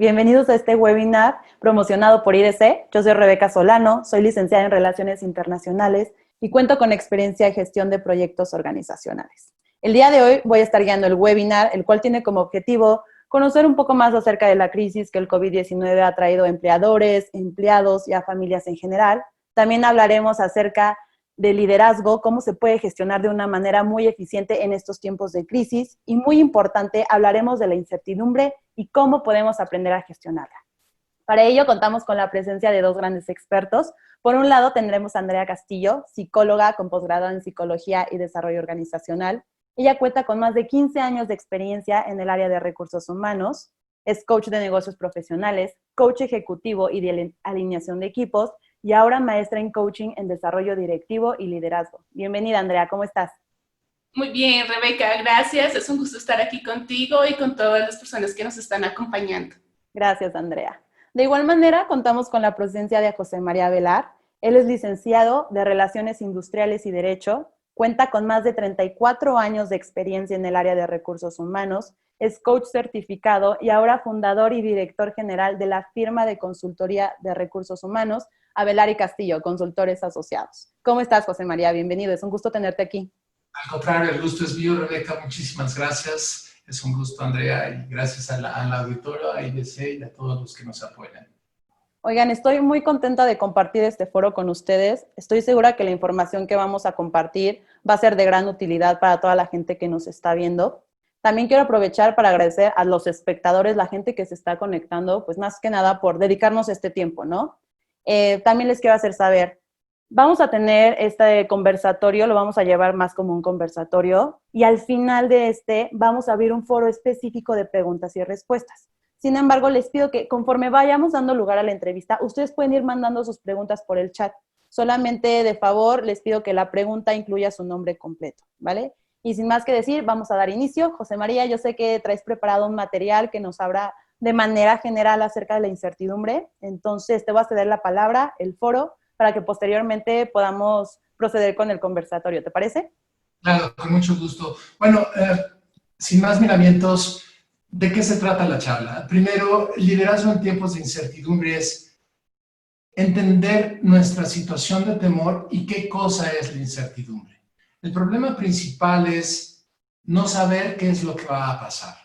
Bienvenidos a este webinar promocionado por IDC. Yo soy Rebeca Solano, soy licenciada en Relaciones Internacionales y cuento con experiencia en gestión de proyectos organizacionales. El día de hoy voy a estar guiando el webinar, el cual tiene como objetivo conocer un poco más acerca de la crisis que el COVID-19 ha traído a empleadores, empleados y a familias en general. También hablaremos acerca de liderazgo, cómo se puede gestionar de una manera muy eficiente en estos tiempos de crisis. Y muy importante, hablaremos de la incertidumbre y cómo podemos aprender a gestionarla. Para ello contamos con la presencia de dos grandes expertos. Por un lado tendremos a Andrea Castillo, psicóloga con posgrado en Psicología y Desarrollo Organizacional. Ella cuenta con más de 15 años de experiencia en el área de recursos humanos, es coach de negocios profesionales, coach ejecutivo y de alineación de equipos, y ahora maestra en coaching en desarrollo directivo y liderazgo. Bienvenida, Andrea, ¿cómo estás? Muy bien, Rebeca, gracias. Es un gusto estar aquí contigo y con todas las personas que nos están acompañando. Gracias, Andrea. De igual manera, contamos con la presencia de José María Velar. Él es licenciado de Relaciones Industriales y Derecho, cuenta con más de 34 años de experiencia en el área de recursos humanos, es coach certificado y ahora fundador y director general de la firma de consultoría de recursos humanos, Avelar y Castillo, Consultores Asociados. ¿Cómo estás, José María? Bienvenido, es un gusto tenerte aquí. Al contrario, el gusto es mío, Rebeca, muchísimas gracias. Es un gusto, Andrea, y gracias al auditorio, a IDC y a todos los que nos apoyan. Oigan, estoy muy contenta de compartir este foro con ustedes. Estoy segura que la información que vamos a compartir va a ser de gran utilidad para toda la gente que nos está viendo. También quiero aprovechar para agradecer a los espectadores, la gente que se está conectando, pues más que nada por dedicarnos este tiempo, ¿no? También les quiero hacer saber, vamos a tener este conversatorio, lo vamos a llevar más como un conversatorio, y al final de este vamos a abrir un foro específico de preguntas y respuestas. Sin embargo, les pido que conforme vayamos dando lugar a la entrevista, ustedes pueden ir mandando sus preguntas por el chat. Solamente de favor les pido que la pregunta incluya su nombre completo, ¿vale? Y sin más que decir, vamos a dar inicio. José María, yo sé que traes preparado un material que nos habla de manera general acerca de la incertidumbre. Entonces, te voy a ceder la palabra, el foro, para que posteriormente podamos proceder con el conversatorio. ¿Te parece? Claro, con mucho gusto. Bueno, sin más miramientos, ¿de qué se trata la charla? Primero, liderazgo en tiempos de incertidumbre es entender nuestra situación de temor y qué cosa es la incertidumbre. El problema principal es no saber qué es lo que va a pasar.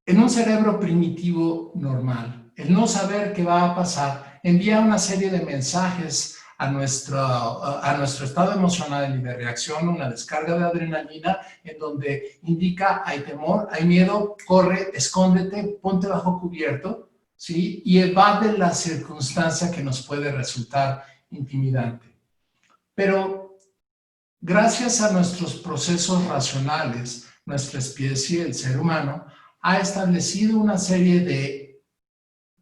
En un cerebro primitivo normal, el no saber qué va a pasar envía una serie de mensajes a nuestro estado emocional y de reacción, una descarga de adrenalina en donde indica hay temor, hay miedo, corre, escóndete, ponte bajo cubierto, ¿sí? Y evade la circunstancia que nos puede resultar intimidante. Pero gracias a nuestros procesos racionales, nuestra especie, el ser humano, ha establecido una serie de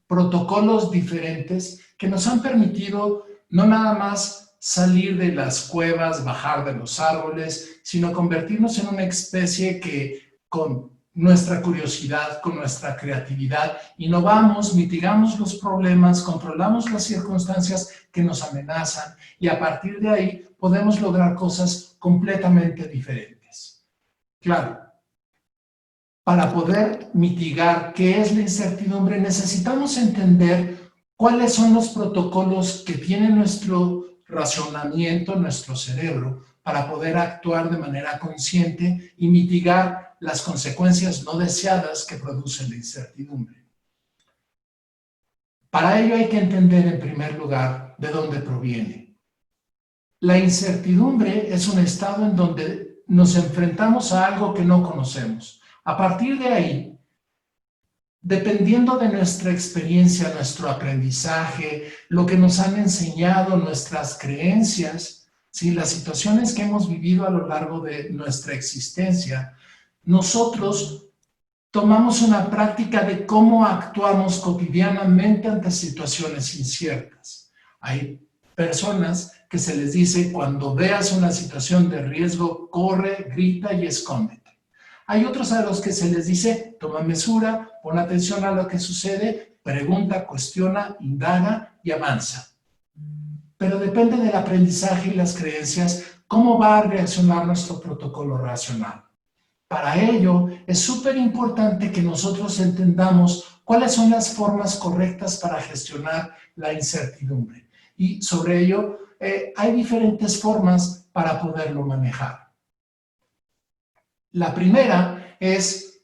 protocolos diferentes que nos han permitido no nada más salir de las cuevas, bajar de los árboles, sino convertirnos en una especie que con nuestra curiosidad, con nuestra creatividad, innovamos, mitigamos los problemas, controlamos las circunstancias que nos amenazan y a partir de ahí podemos lograr cosas completamente diferentes. Claro, para poder mitigar qué es la incertidumbre, necesitamos entender cuáles son los protocolos que tiene nuestro razonamiento, nuestro cerebro, para poder actuar de manera consciente y mitigar las consecuencias no deseadas que produce la incertidumbre. Para ello hay que entender en primer lugar de dónde proviene. La incertidumbre es un estado en donde nos enfrentamos a algo que no conocemos. A partir de ahí, dependiendo de nuestra experiencia, nuestro aprendizaje, lo que nos han enseñado, nuestras creencias, ¿sí? Las situaciones que hemos vivido a lo largo de nuestra existencia, nosotros tomamos una práctica de cómo actuamos cotidianamente ante situaciones inciertas. Hay personas que se les dice, cuando veas una situación de riesgo, corre, grita y escóndete. Hay otros a los que se les dice, toma mesura, pon atención a lo que sucede, pregunta, cuestiona, indaga y avanza. Pero depende del aprendizaje y las creencias, cómo va a reaccionar nuestro protocolo racional. Para ello, es súper importante que nosotros entendamos cuáles son las formas correctas para gestionar la incertidumbre. Y sobre ello, hay diferentes formas para poderlo manejar. La primera es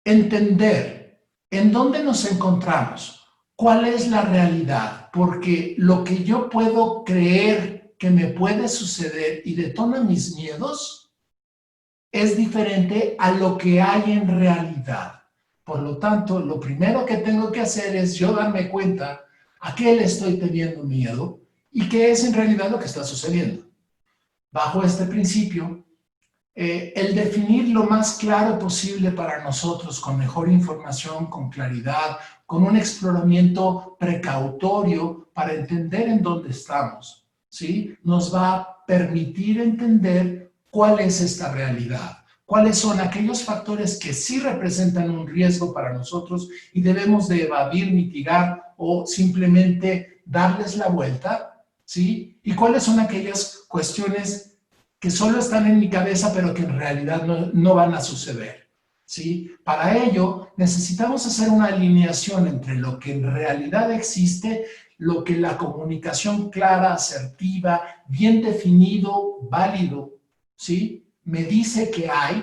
entender en dónde nos encontramos, cuál es la realidad, porque lo que yo puedo creer que me puede suceder y detona mis miedos es diferente a lo que hay en realidad. Por lo tanto, lo primero que tengo que hacer es yo darme cuenta a qué le estoy teniendo miedo y qué es en realidad lo que está sucediendo. Bajo este principio, el definir lo más claro posible para nosotros, con mejor información, con claridad, con un exploramiento precautorio para entender en dónde estamos, ¿sí? Nos va a permitir entender cuál es esta realidad, cuáles son aquellos factores que sí representan un riesgo para nosotros y debemos de evadir, mitigar o simplemente darles la vuelta, ¿sí? Y cuáles son aquellas cuestiones que solo están en mi cabeza, pero que en realidad no van a suceder, ¿sí? Para ello, necesitamos hacer una alineación entre lo que en realidad existe, lo que la comunicación clara, asertiva, bien definido, válido, ¿sí? Me dice que hay,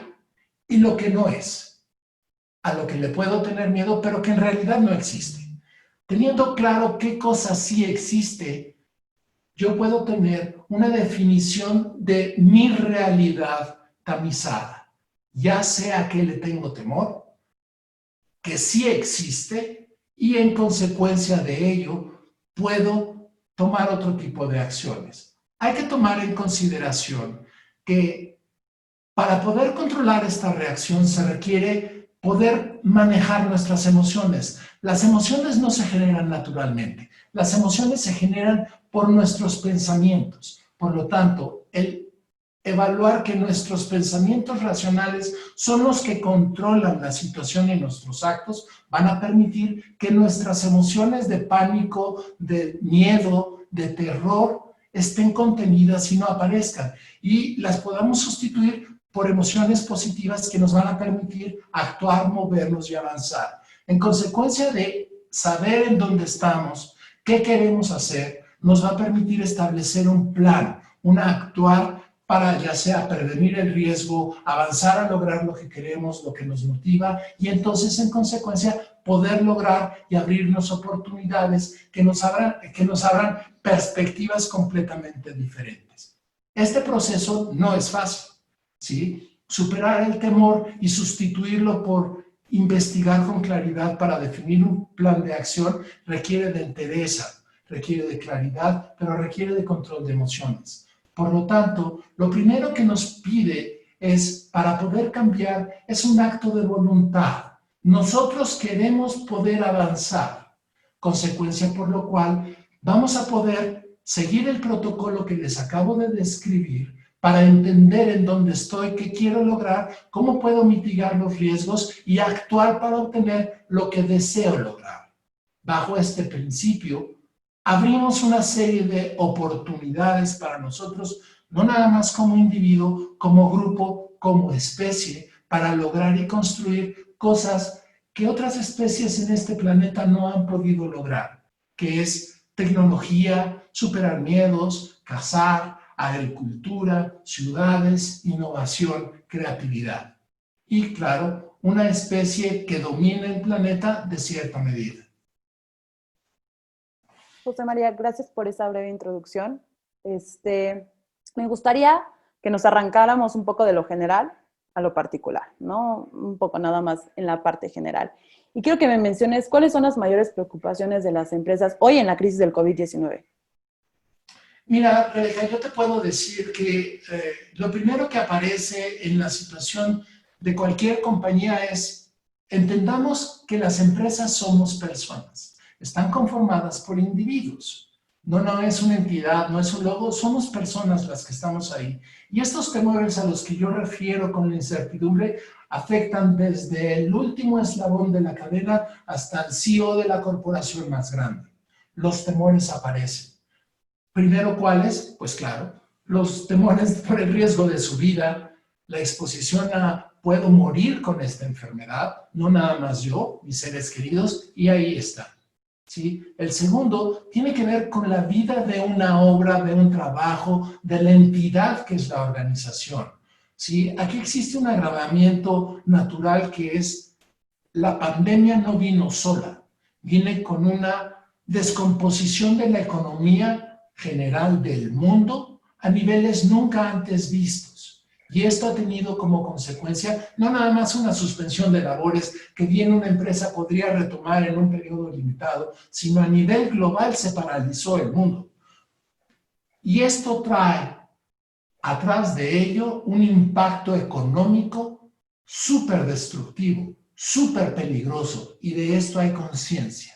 y lo que no es, a lo que le puedo tener miedo, pero que en realidad no existe. Teniendo claro qué cosa sí existe, yo puedo tener una definición de mi realidad tamizada, ya sea que le tengo temor, que sí existe y en consecuencia de ello puedo tomar otro tipo de acciones. Hay que tomar en consideración que para poder controlar esta reacción se requiere poder manejar nuestras emociones. Las emociones no se generan naturalmente, las emociones se generan por nuestros pensamientos. Por lo tanto, el evaluar que nuestros pensamientos racionales son los que controlan la situación y nuestros actos van a permitir que nuestras emociones de pánico, de miedo, de terror estén contenidas y no aparezcan y las podamos sustituir por emociones positivas que nos van a permitir actuar, movernos y avanzar. En consecuencia de saber en dónde estamos, qué queremos hacer, nos va a permitir establecer un plan, un actuar para ya sea prevenir el riesgo, avanzar a lograr lo que queremos, lo que nos motiva y entonces en consecuencia poder lograr y abrirnos oportunidades que nos abran perspectivas completamente diferentes. Este proceso no es fácil, ¿sí? Superar el temor y sustituirlo por investigar con claridad para definir un plan de acción requiere de entereza, requiere de claridad, pero requiere de control de emociones. Por lo tanto, lo primero que nos pide es, para poder cambiar, es un acto de voluntad. Nosotros queremos poder avanzar, consecuencia por lo cual vamos a poder seguir el protocolo que les acabo de describir para entender en dónde estoy, qué quiero lograr, cómo puedo mitigar los riesgos y actuar para obtener lo que deseo lograr. Bajo este principio, abrimos una serie de oportunidades para nosotros, no nada más como individuo, como grupo, como especie, para lograr y construir cosas que otras especies en este planeta no han podido lograr, que es tecnología, superar miedos, cazar, agricultura, ciudades, innovación, creatividad. Y claro, una especie que domine el planeta de cierta medida. José María, gracias por esa breve introducción. Me gustaría que nos arrancáramos un poco de lo general a lo particular, ¿no? Un poco nada más en la parte general. Y quiero que me menciones cuáles son las mayores preocupaciones de las empresas hoy en la crisis del COVID-19. Mira, Rebeca, yo te puedo decir que lo primero que aparece en la situación de cualquier compañía es, entendamos que las empresas somos personas. Están conformadas por individuos. No es una entidad, no es un logo, somos personas las que estamos ahí. Y estos temores a los que yo refiero con la incertidumbre afectan desde el último eslabón de la cadena hasta el CEO de la corporación más grande. Los temores aparecen. Primero, ¿cuáles? Pues claro, los temores por el riesgo de su vida, la exposición a puedo morir con esta enfermedad, no nada más yo, mis seres queridos, y ahí está. ¿Sí? El segundo tiene que ver con la vida de una obra, de un trabajo, de la entidad que es la organización. ¿Sí? Aquí existe un agravamiento natural que es la pandemia no vino sola, viene con una descomposición de la economía general del mundo a niveles nunca antes vistos. Y esto ha tenido como consecuencia no nada más una suspensión de labores que bien una empresa podría retomar en un periodo limitado, sino a nivel global se paralizó el mundo. Y esto trae atrás de ello un impacto económico súper destructivo, súper peligroso, y de esto hay conciencia.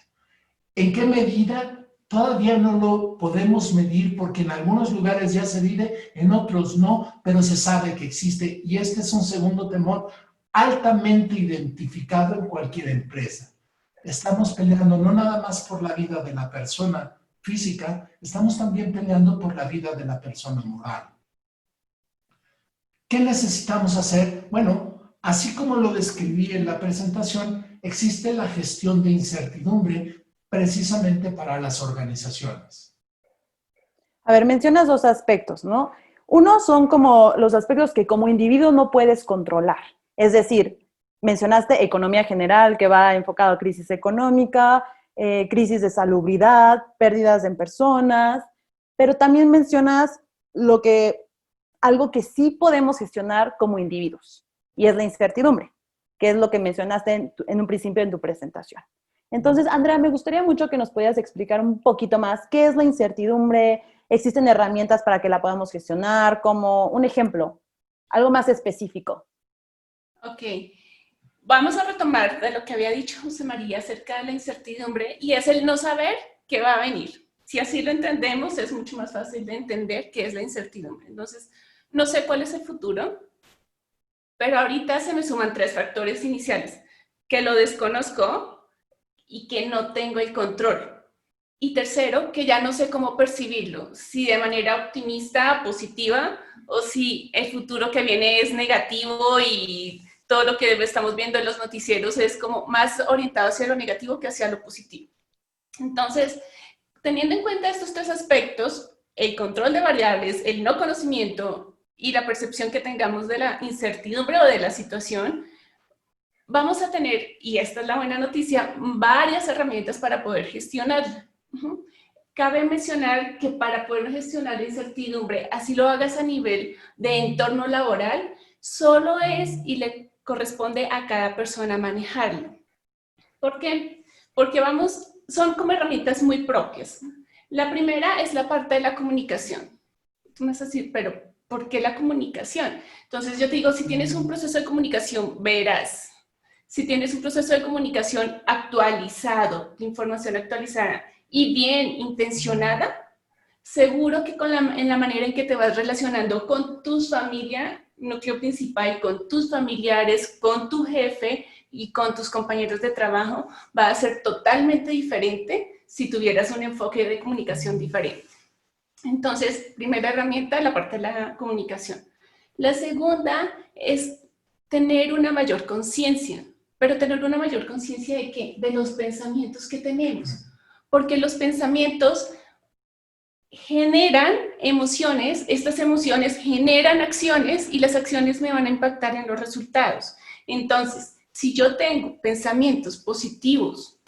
¿En qué medida? Todavía no lo podemos medir porque en algunos lugares ya se vive, en otros no, pero se sabe que existe, y este es un segundo temor altamente identificado en cualquier empresa. Estamos peleando no nada más por la vida de la persona física, estamos también peleando por la vida de la persona moral. ¿Qué necesitamos hacer? Bueno, así como lo describí en la presentación, existe la gestión de incertidumbre precisamente para las organizaciones. A ver, mencionas dos aspectos, ¿no? Uno son como los aspectos que como individuo no puedes controlar. Es decir, mencionaste economía general, que va enfocado a crisis económica, crisis de salubridad, pérdidas en personas, pero también mencionas algo que sí podemos gestionar como individuos, y es la incertidumbre, que es lo que mencionaste en un principio en tu presentación. Entonces, Andrea, me gustaría mucho que nos pudieras explicar un poquito más qué es la incertidumbre. ¿Existen herramientas para que la podamos gestionar? Como un ejemplo, algo más específico. Ok, vamos a retomar de lo que había dicho José María acerca de la incertidumbre, y es el no saber qué va a venir. Si así lo entendemos, es mucho más fácil de entender qué es la incertidumbre. Entonces, no sé cuál es el futuro, pero ahorita se me suman tres factores iniciales: que lo desconozco y que no tengo el control. Y tercero, que ya no sé cómo percibirlo, si de manera optimista, positiva, o si el futuro que viene es negativo y todo lo que estamos viendo en los noticieros es como más orientado hacia lo negativo que hacia lo positivo. Entonces, teniendo en cuenta estos tres aspectos, el control de variables, el no conocimiento y la percepción que tengamos de la incertidumbre o de la situación, vamos a tener, y esta es la buena noticia, varias herramientas para poder gestionarla. Cabe mencionar que para poder gestionar la incertidumbre, así lo hagas a nivel de entorno laboral, solo es y le corresponde a cada persona manejarlo. ¿Por qué? Porque son como herramientas muy propias. La primera es la parte de la comunicación. Tú me vas a decir, pero ¿por qué la comunicación? Entonces yo te digo, si tienes un proceso de comunicación veraz, si tienes un proceso de comunicación actualizado, de información actualizada y bien intencionada, seguro que en la manera en que te vas relacionando con tu familia, núcleo principal, con tus familiares, con tu jefe y con tus compañeros de trabajo, va a ser totalmente diferente si tuvieras un enfoque de comunicación diferente. Entonces, primera herramienta, la parte de la comunicación. La segunda es tener una mayor conciencia. ¿Pero tener una mayor conciencia de qué? De los pensamientos que tenemos. Porque los pensamientos generan emociones, estas emociones generan acciones y las acciones me van a impactar en los resultados. Entonces, si yo tengo pensamientos positivos,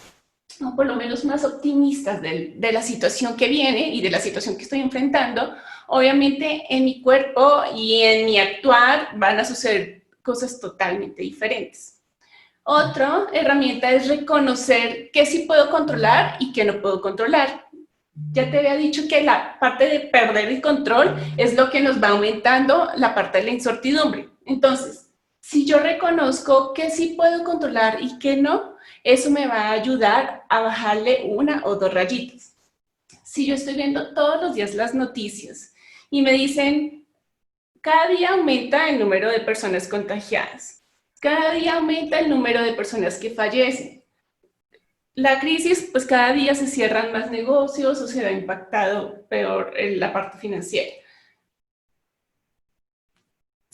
o por lo menos más optimistas de la situación que viene y de la situación que estoy enfrentando, obviamente en mi cuerpo y en mi actuar van a suceder cosas totalmente diferentes. Otra herramienta es reconocer qué sí puedo controlar y qué no puedo controlar. Ya te había dicho que la parte de perder el control es lo que nos va aumentando la parte de la incertidumbre. Entonces, si yo reconozco qué sí puedo controlar y qué no, eso me va a ayudar a bajarle una o dos rayitas. Si yo estoy viendo todos los días las noticias y me dicen, cada día aumenta el número de personas contagiadas, cada día aumenta el número de personas que fallecen. La crisis, pues cada día se cierran más negocios o se ha impactado peor en la parte financiera.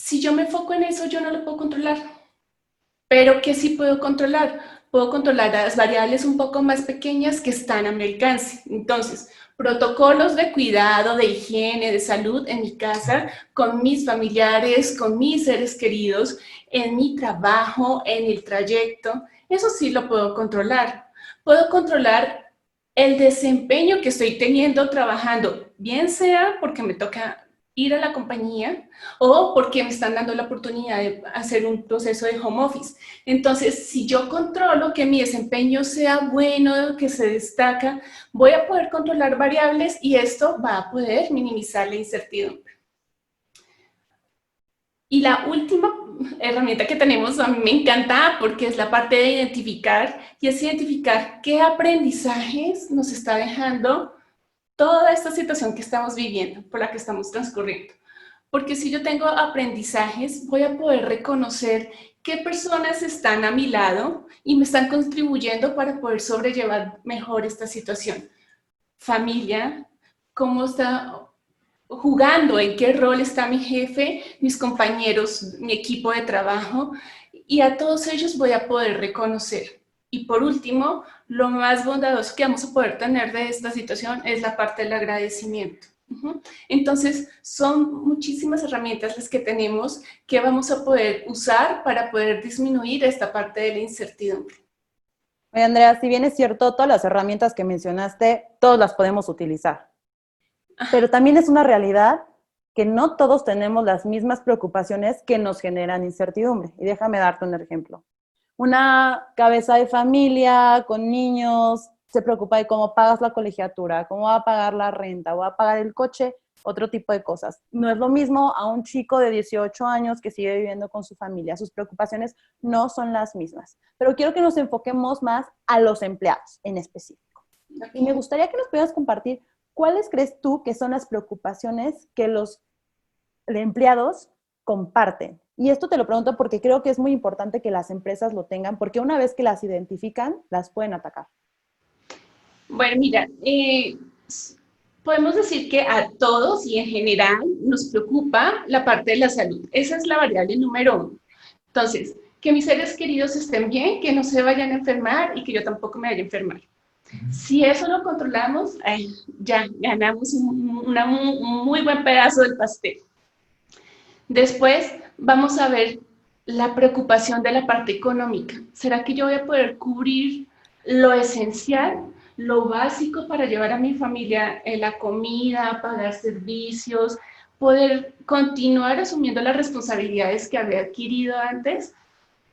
Si yo me enfoco en eso, yo no lo puedo controlar. Pero ¿qué sí puedo controlar? Puedo controlar las variables un poco más pequeñas que están a mi alcance. Entonces, protocolos de cuidado, de higiene, de salud en mi casa, con mis familiares, con mis seres queridos, en mi trabajo, en el trayecto. Eso sí lo puedo controlar. Puedo controlar el desempeño que estoy teniendo trabajando, bien sea porque me toca ir a la compañía o porque me están dando la oportunidad de hacer un proceso de home office. Entonces, si yo controlo que mi desempeño sea bueno, que se destaca, voy a poder controlar variables y esto va a poder minimizar la incertidumbre. Y la última herramienta que tenemos, a mí me encanta porque es la parte de identificar, y es identificar qué aprendizajes nos está dejando toda esta situación que estamos viviendo, por la que estamos transcurriendo. Porque si yo tengo aprendizajes, voy a poder reconocer qué personas están a mi lado y me están contribuyendo para poder sobrellevar mejor esta situación. Familia, cómo está jugando, en qué rol está mi jefe, mis compañeros, mi equipo de trabajo, y a todos ellos voy a poder reconocer. Y por último, lo más bondadoso que vamos a poder tener de esta situación es la parte del agradecimiento. Entonces, son muchísimas herramientas las que tenemos que vamos a poder usar para poder disminuir esta parte de la incertidumbre. Oye, Andrea, si bien es cierto, todas las herramientas que mencionaste, todas las podemos utilizar. Pero también es una realidad que no todos tenemos las mismas preocupaciones que nos generan incertidumbre. Y déjame darte un ejemplo. Una cabeza de familia con niños se preocupa de cómo pagas la colegiatura, cómo va a pagar la renta, va a pagar el coche, otro tipo de cosas. No es lo mismo a un chico de 18 años que sigue viviendo con su familia. Sus preocupaciones no son las mismas. Pero quiero que nos enfoquemos más a los empleados en específico. Y me gustaría que nos pudieras compartir cuáles crees tú que son las preocupaciones que los empleados comparten. Y esto te lo pregunto porque creo que es muy importante que las empresas lo tengan, porque una vez que las identifican, las pueden atacar. Bueno, mira, podemos decir que a todos y en general nos preocupa la parte de la salud. Esa es la variable número 1. Entonces, que mis seres queridos estén bien, que no se vayan a enfermar y que yo tampoco me vaya a enfermar. Si eso lo controlamos, ya ganamos un muy buen pedazo del pastel. Después vamos a ver la preocupación de la parte económica. ¿Será que yo voy a poder cubrir lo esencial, lo básico para llevar a mi familia la comida, pagar servicios, poder continuar asumiendo las responsabilidades que había adquirido antes?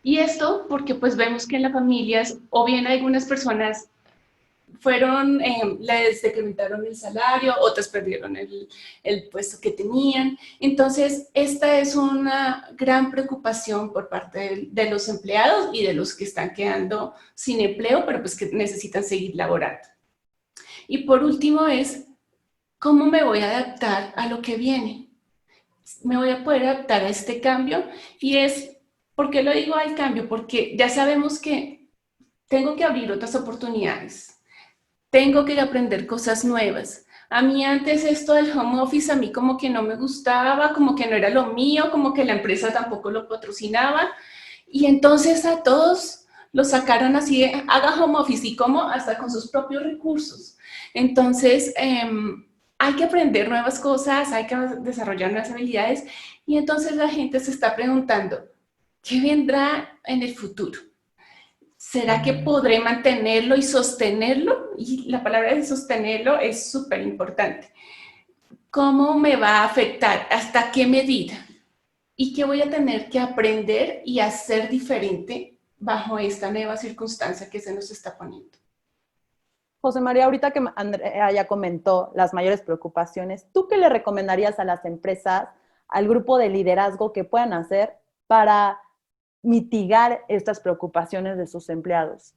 Y esto porque pues vemos que en las familias, o bien algunas personas les decrementaron el salario, otras perdieron el puesto que tenían. Entonces, esta es una gran preocupación por parte de los empleados y de los que están quedando sin empleo, pero pues que necesitan seguir laborando. Y por último es, ¿cómo me voy a adaptar a lo que viene? ¿Me voy a poder adaptar a este cambio? Y es, ¿por qué lo digo al cambio? Porque ya sabemos que tengo que abrir otras oportunidades. Tengo que aprender cosas nuevas. A mí antes esto del home office a mí como que no me gustaba, como que no era lo mío, como que la empresa tampoco lo patrocinaba. Y entonces a todos los sacaron así de, haga home office, y como hasta con sus propios recursos. Entonces hay que aprender nuevas cosas, hay que desarrollar nuevas habilidades. Y entonces la gente se está preguntando, ¿qué vendrá en el futuro? ¿Será que podré mantenerlo y sostenerlo? Y la palabra de sostenerlo es súper importante. ¿Cómo me va a afectar? ¿Hasta qué medida? ¿Y qué voy a tener que aprender y hacer diferente bajo esta nueva circunstancia que se nos está poniendo? José María, ahorita que Andrea ya comentó las mayores preocupaciones, ¿tú qué le recomendarías a las empresas, al grupo de liderazgo que puedan hacer para mitigar estas preocupaciones de sus empleados?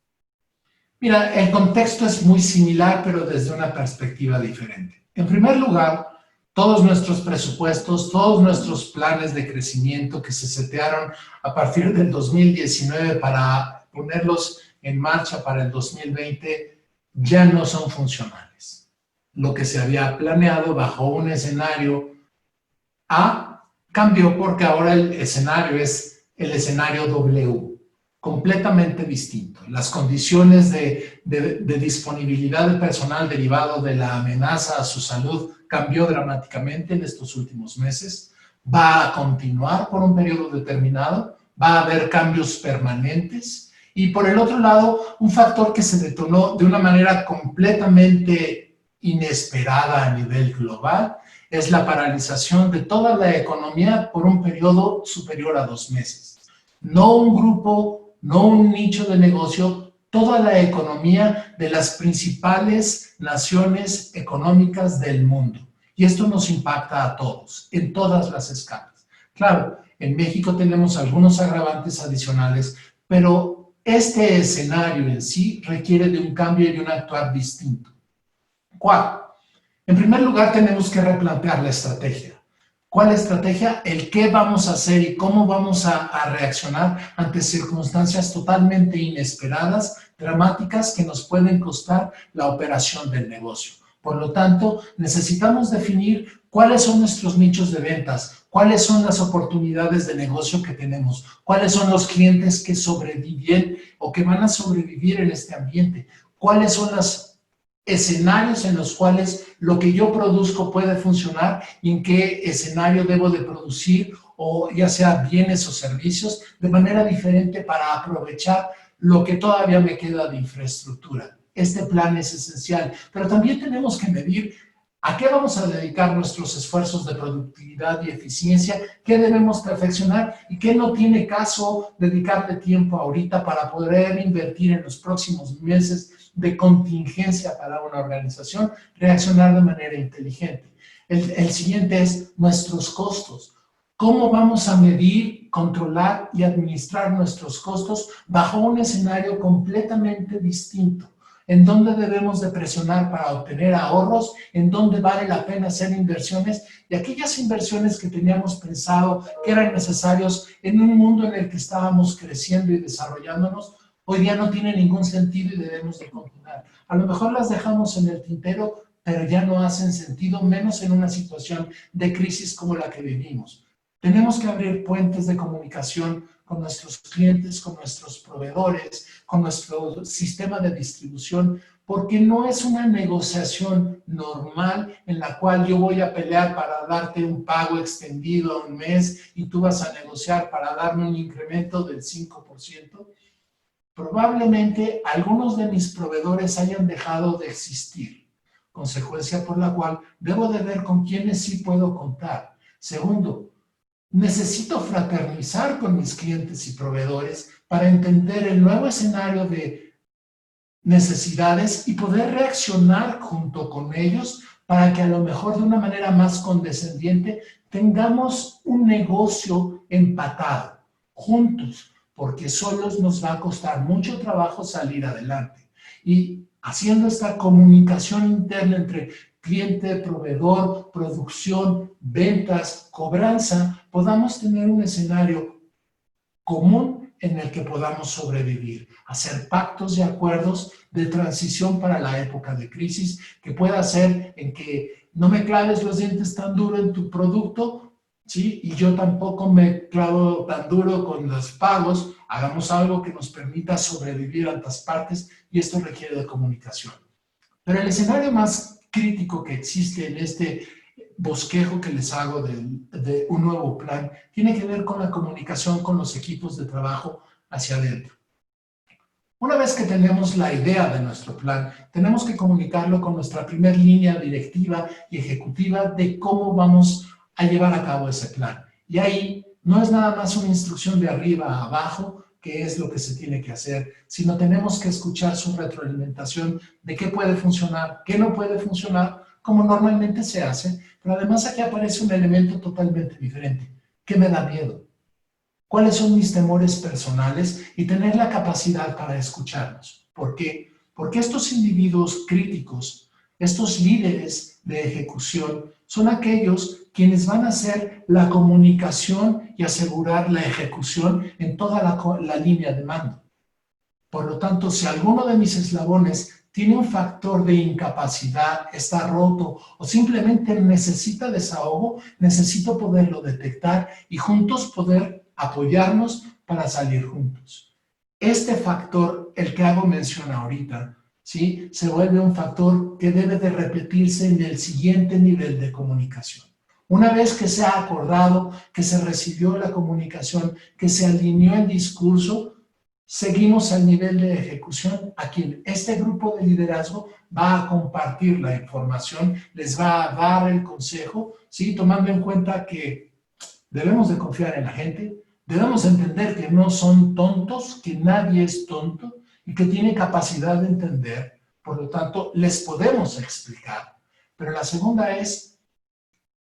Mira, el contexto es muy similar, pero desde una perspectiva diferente. En primer lugar, todos nuestros presupuestos, todos nuestros planes de crecimiento que se setearon a partir del 2019 para ponerlos en marcha para el 2020 ya no son funcionales. Lo que se había planeado bajo un escenario A cambió porque ahora el escenario es el escenario W, completamente distinto. Las condiciones de disponibilidad de personal derivado de la amenaza a su salud cambió dramáticamente en estos últimos meses. Va a continuar por un periodo determinado, va a haber cambios permanentes. Y por el otro lado, un factor que se detonó de una manera completamente inesperada a nivel global es la paralización de toda la economía por un periodo superior a 2 meses. No un grupo, no un nicho de negocio, toda la economía de las principales naciones económicas del mundo. Y esto nos impacta a todos, en todas las escalas. Claro, en México tenemos algunos agravantes adicionales, pero este escenario en sí requiere de un cambio y de un actuar distinto. ¿Cuál? En primer lugar, tenemos que replantear la estrategia. ¿Cuál estrategia? El qué vamos a hacer y cómo vamos a reaccionar ante circunstancias totalmente inesperadas, dramáticas, que nos pueden costar la operación del negocio. Por lo tanto, necesitamos definir cuáles son nuestros nichos de ventas, cuáles son las oportunidades de negocio que tenemos, cuáles son los clientes que sobreviven o que van a sobrevivir en este ambiente, cuáles son los escenarios en los cuales lo que yo produzco puede funcionar y en qué escenario debo de producir, o ya sea bienes o servicios, de manera diferente para aprovechar lo que todavía me queda de infraestructura. Este plan es esencial, pero también tenemos que medir a qué vamos a dedicar nuestros esfuerzos de productividad y eficiencia, qué debemos perfeccionar y qué no tiene caso dedicarle tiempo ahorita para poder invertir en los próximos meses de contingencia para una organización, reaccionar de manera inteligente. El siguiente es nuestros costos. ¿Cómo vamos a medir, controlar y administrar nuestros costos bajo un escenario completamente distinto? ¿En dónde debemos de presionar para obtener ahorros? ¿En dónde vale la pena hacer inversiones? Y aquellas inversiones que teníamos pensado que eran necesarios en un mundo en el que estábamos creciendo y desarrollándonos, hoy día no tiene ningún sentido y debemos de continuar. A lo mejor las dejamos en el tintero, pero ya no hacen sentido, menos en una situación de crisis como la que vivimos. Tenemos que abrir puentes de comunicación con nuestros clientes, con nuestros proveedores, con nuestro sistema de distribución, porque no es una negociación normal en la cual yo voy a pelear para darte un pago extendido a un mes y tú vas a negociar para darme un incremento del 5%. Probablemente algunos de mis proveedores hayan dejado de existir, consecuencia por la cual debo de ver con quiénes sí puedo contar. Segundo, necesito fraternizar con mis clientes y proveedores para entender el nuevo escenario de necesidades y poder reaccionar junto con ellos para que a lo mejor de una manera más condescendiente tengamos un negocio empatado, juntos, porque solos nos va a costar mucho trabajo salir adelante. Y haciendo esta comunicación interna entre cliente, proveedor, producción, ventas, cobranza, podamos tener un escenario común en el que podamos sobrevivir, hacer pactos y acuerdos de transición para la época de crisis, que pueda ser en que no me claves los dientes tan duro en tu producto, ¿sí? Y yo tampoco me clavo tan duro con los pagos. Hagamos algo que nos permita sobrevivir a ambas partes, y esto requiere de comunicación. Pero el escenario más crítico que existe en este bosquejo que les hago de un nuevo plan tiene que ver con la comunicación con los equipos de trabajo hacia adentro. Una vez que tenemos la idea de nuestro plan, tenemos que comunicarlo con nuestra primer línea directiva y ejecutiva de cómo vamos a llevar a cabo ese plan. Y ahí no es nada más una instrucción de arriba a abajo, que es lo que se tiene que hacer, sino tenemos que escuchar su retroalimentación de qué puede funcionar, qué no puede funcionar, como normalmente se hace, pero además aquí aparece un elemento totalmente diferente. ¿Qué me da miedo? ¿Cuáles son mis temores personales? Y tener la capacidad para escucharnos. ¿Por qué? Porque estos individuos críticos, estos líderes de ejecución, son aquellos quienes van a hacer la comunicación y asegurar la ejecución en toda la línea de mando. Por lo tanto, si alguno de mis eslabones tiene un factor de incapacidad, está roto o simplemente necesita desahogo, necesito poderlo detectar y juntos poder apoyarnos para salir juntos. Este factor, el que hago mención ahorita, ¿sí? Se vuelve un factor que debe de repetirse en el siguiente nivel de comunicación. Una vez que se ha acordado, que se recibió la comunicación, que se alineó el discurso, seguimos al nivel de ejecución, a quien este grupo de liderazgo va a compartir la información, les va a dar el consejo, ¿sí? Tomando en cuenta que debemos de confiar en la gente, debemos entender que no son tontos, que nadie es tonto y que tiene capacidad de entender, por lo tanto, les podemos explicar. Pero la segunda es,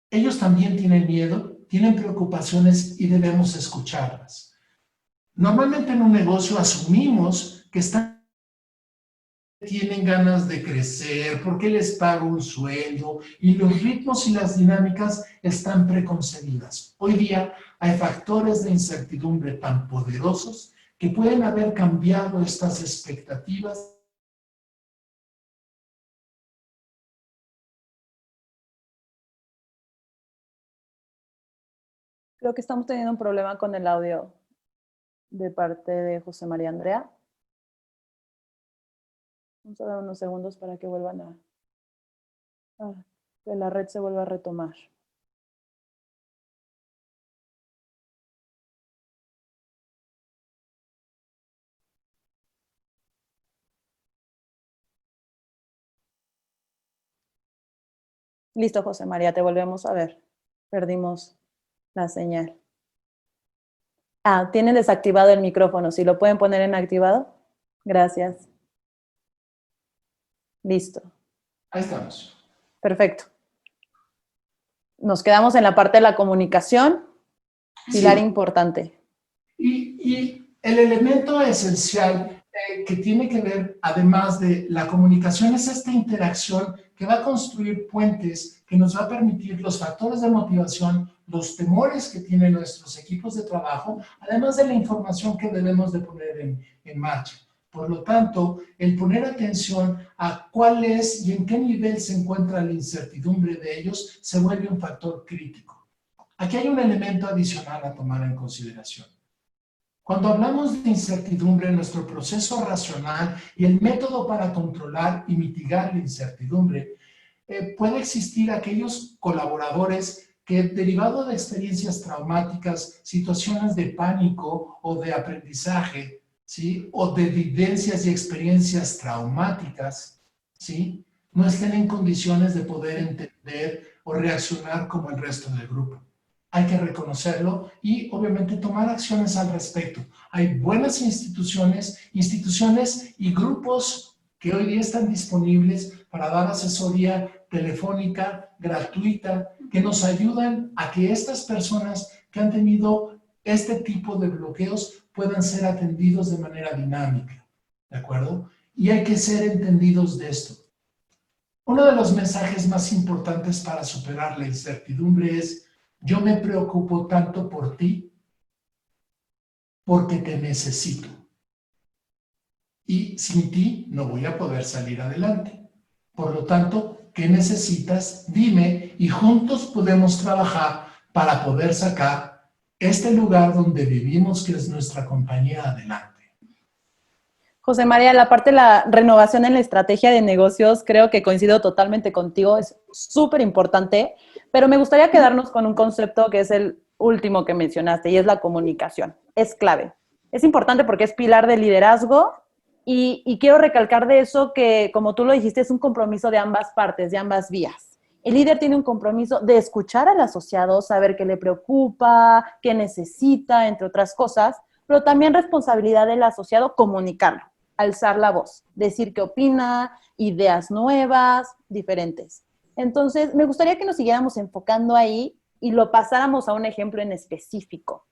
ellos también tienen miedo, tienen preocupaciones y debemos escucharlas. Normalmente en un negocio asumimos que tienen ganas de crecer, porque les pago un sueldo y los ritmos y las dinámicas están preconcebidas. Hoy día hay factores de incertidumbre tan poderosos que pueden haber cambiado estas expectativas. Creo que estamos teniendo un problema con el audio de parte de José María Andrea. Vamos a dar unos segundos para que vuelvan que la red se vuelva a retomar. Listo, José María, te volvemos a ver. Perdimos la señal. Tienen desactivado el micrófono. ¿Sí lo pueden poner en activado? Gracias. Listo. Ahí estamos. Perfecto. Nos quedamos en la parte de la comunicación. Pilar importante. Y el elemento esencial que tiene que ver, además de la comunicación, es esta interacción que va a construir puentes, que nos va a permitir los factores de motivación, los temores que tienen nuestros equipos de trabajo, además de la información que debemos de poner en marcha. Por lo tanto, el poner atención a cuál es y en qué nivel se encuentra la incertidumbre de ellos se vuelve un factor crítico. Aquí hay un elemento adicional a tomar en consideración. Cuando hablamos de incertidumbre, nuestro proceso racional y el método para controlar y mitigar la incertidumbre, puede existir aquellos colaboradores que, derivado de experiencias traumáticas, situaciones de pánico o de aprendizaje, ¿sí? O de vivencias y experiencias traumáticas, ¿sí? No estén en condiciones de poder entender o reaccionar como el resto del grupo. Hay que reconocerlo y obviamente tomar acciones al respecto. Hay buenas instituciones y grupos que hoy día están disponibles para dar asesoría telefónica gratuita que nos ayudan a que estas personas que han tenido este tipo de bloqueos puedan ser atendidos de manera dinámica, ¿de acuerdo? Y hay que ser entendidos de esto. Uno de los mensajes más importantes para superar la incertidumbre es: yo me preocupo tanto por ti porque te necesito. Y sin ti no voy a poder salir adelante. Por lo tanto, ¿qué necesitas? Dime y juntos podemos trabajar para poder sacar este lugar donde vivimos, que es nuestra compañía, adelante. José María, la parte de la renovación en la estrategia de negocios, creo que coincido totalmente contigo, es súper importante, pero me gustaría quedarnos con un concepto que es el último que mencionaste y es la comunicación. Es clave. Es importante porque es pilar de liderazgo y quiero recalcar de eso que, como tú lo dijiste, es un compromiso de ambas partes, de ambas vías. El líder tiene un compromiso de escuchar al asociado, saber qué le preocupa, qué necesita, entre otras cosas, pero también responsabilidad del asociado comunicarlo, alzar la voz, decir qué opina, ideas nuevas, diferentes. Entonces, me gustaría que nos siguiéramos enfocando ahí y lo pasáramos a un ejemplo en específico.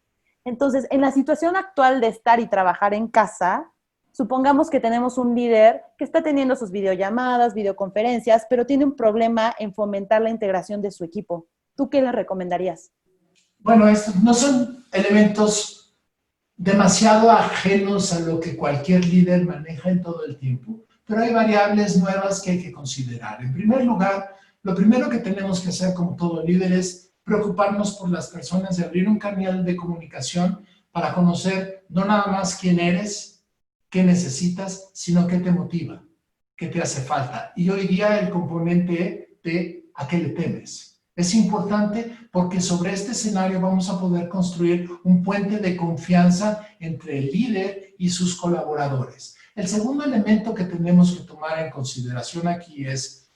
Entonces, en la situación actual de estar y trabajar en casa, supongamos que tenemos un líder que está teniendo sus videollamadas, videoconferencias, pero tiene un problema en fomentar la integración de su equipo. ¿Tú qué le recomendarías? Bueno, estos no son elementos demasiado ajenos a lo que cualquier líder maneja en todo el tiempo, pero hay variables nuevas que hay que considerar. En primer lugar, lo primero que tenemos que hacer como todo líder es preocuparnos por las personas y abrir un canal de comunicación para conocer no nada más quién eres, qué necesitas, sino qué te motiva, qué te hace falta. Y hoy día el componente de a qué le temes. Es importante porque sobre este escenario vamos a poder construir un puente de confianza entre el líder y sus colaboradores. El segundo elemento que tenemos que tomar en consideración aquí es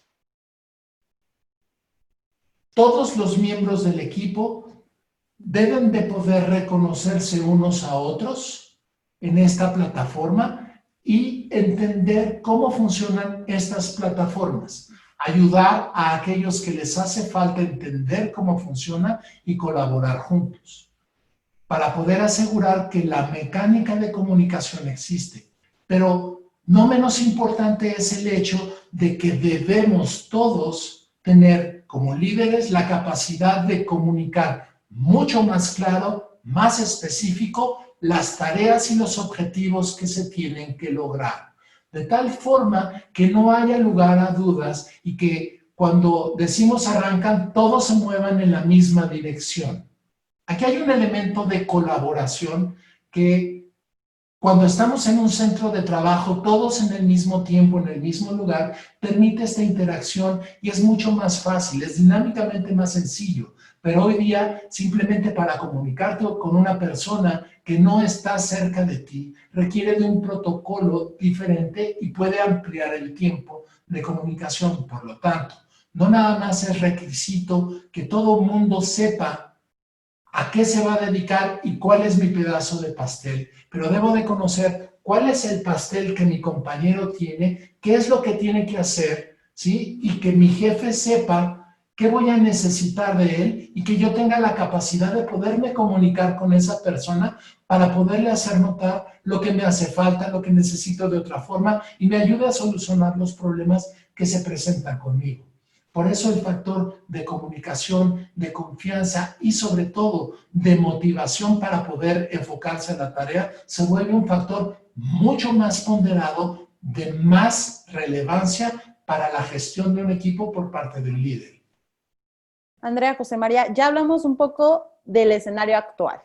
todos los miembros del equipo deben de poder reconocerse unos a otros en esta plataforma y entender cómo funcionan estas plataformas. Ayudar a aquellos que les hace falta entender cómo funciona y colaborar juntos para poder asegurar que la mecánica de comunicación existe. Pero no menos importante es el hecho de que debemos todos tener como líderes la capacidad de comunicar mucho más claro, más específico, las tareas y los objetivos que se tienen que lograr. De tal forma que no haya lugar a dudas y que cuando decimos arrancan, todos se muevan en la misma dirección. Aquí hay un elemento de colaboración que cuando estamos en un centro de trabajo, todos en el mismo tiempo, en el mismo lugar, permite esta interacción y es mucho más fácil, es dinámicamente más sencillo. Pero hoy día, simplemente para comunicarte con una persona que no está cerca de ti, requiere de un protocolo diferente y puede ampliar el tiempo de comunicación. Por lo tanto, no nada más es requisito que todo mundo sepa a qué se va a dedicar y cuál es mi pedazo de pastel, pero debo de conocer cuál es el pastel que mi compañero tiene, qué es lo que tiene que hacer, ¿sí? Y que mi jefe sepa qué voy a necesitar de él y que yo tenga la capacidad de poderme comunicar con esa persona para poderle hacer notar lo que me hace falta, lo que necesito de otra forma y me ayude a solucionar los problemas que se presentan conmigo. Por eso el factor de comunicación, de confianza y sobre todo de motivación para poder enfocarse en la tarea se vuelve un factor mucho más ponderado, de más relevancia para la gestión de un equipo por parte del líder. Andrea, José María, ya hablamos un poco del escenario actual.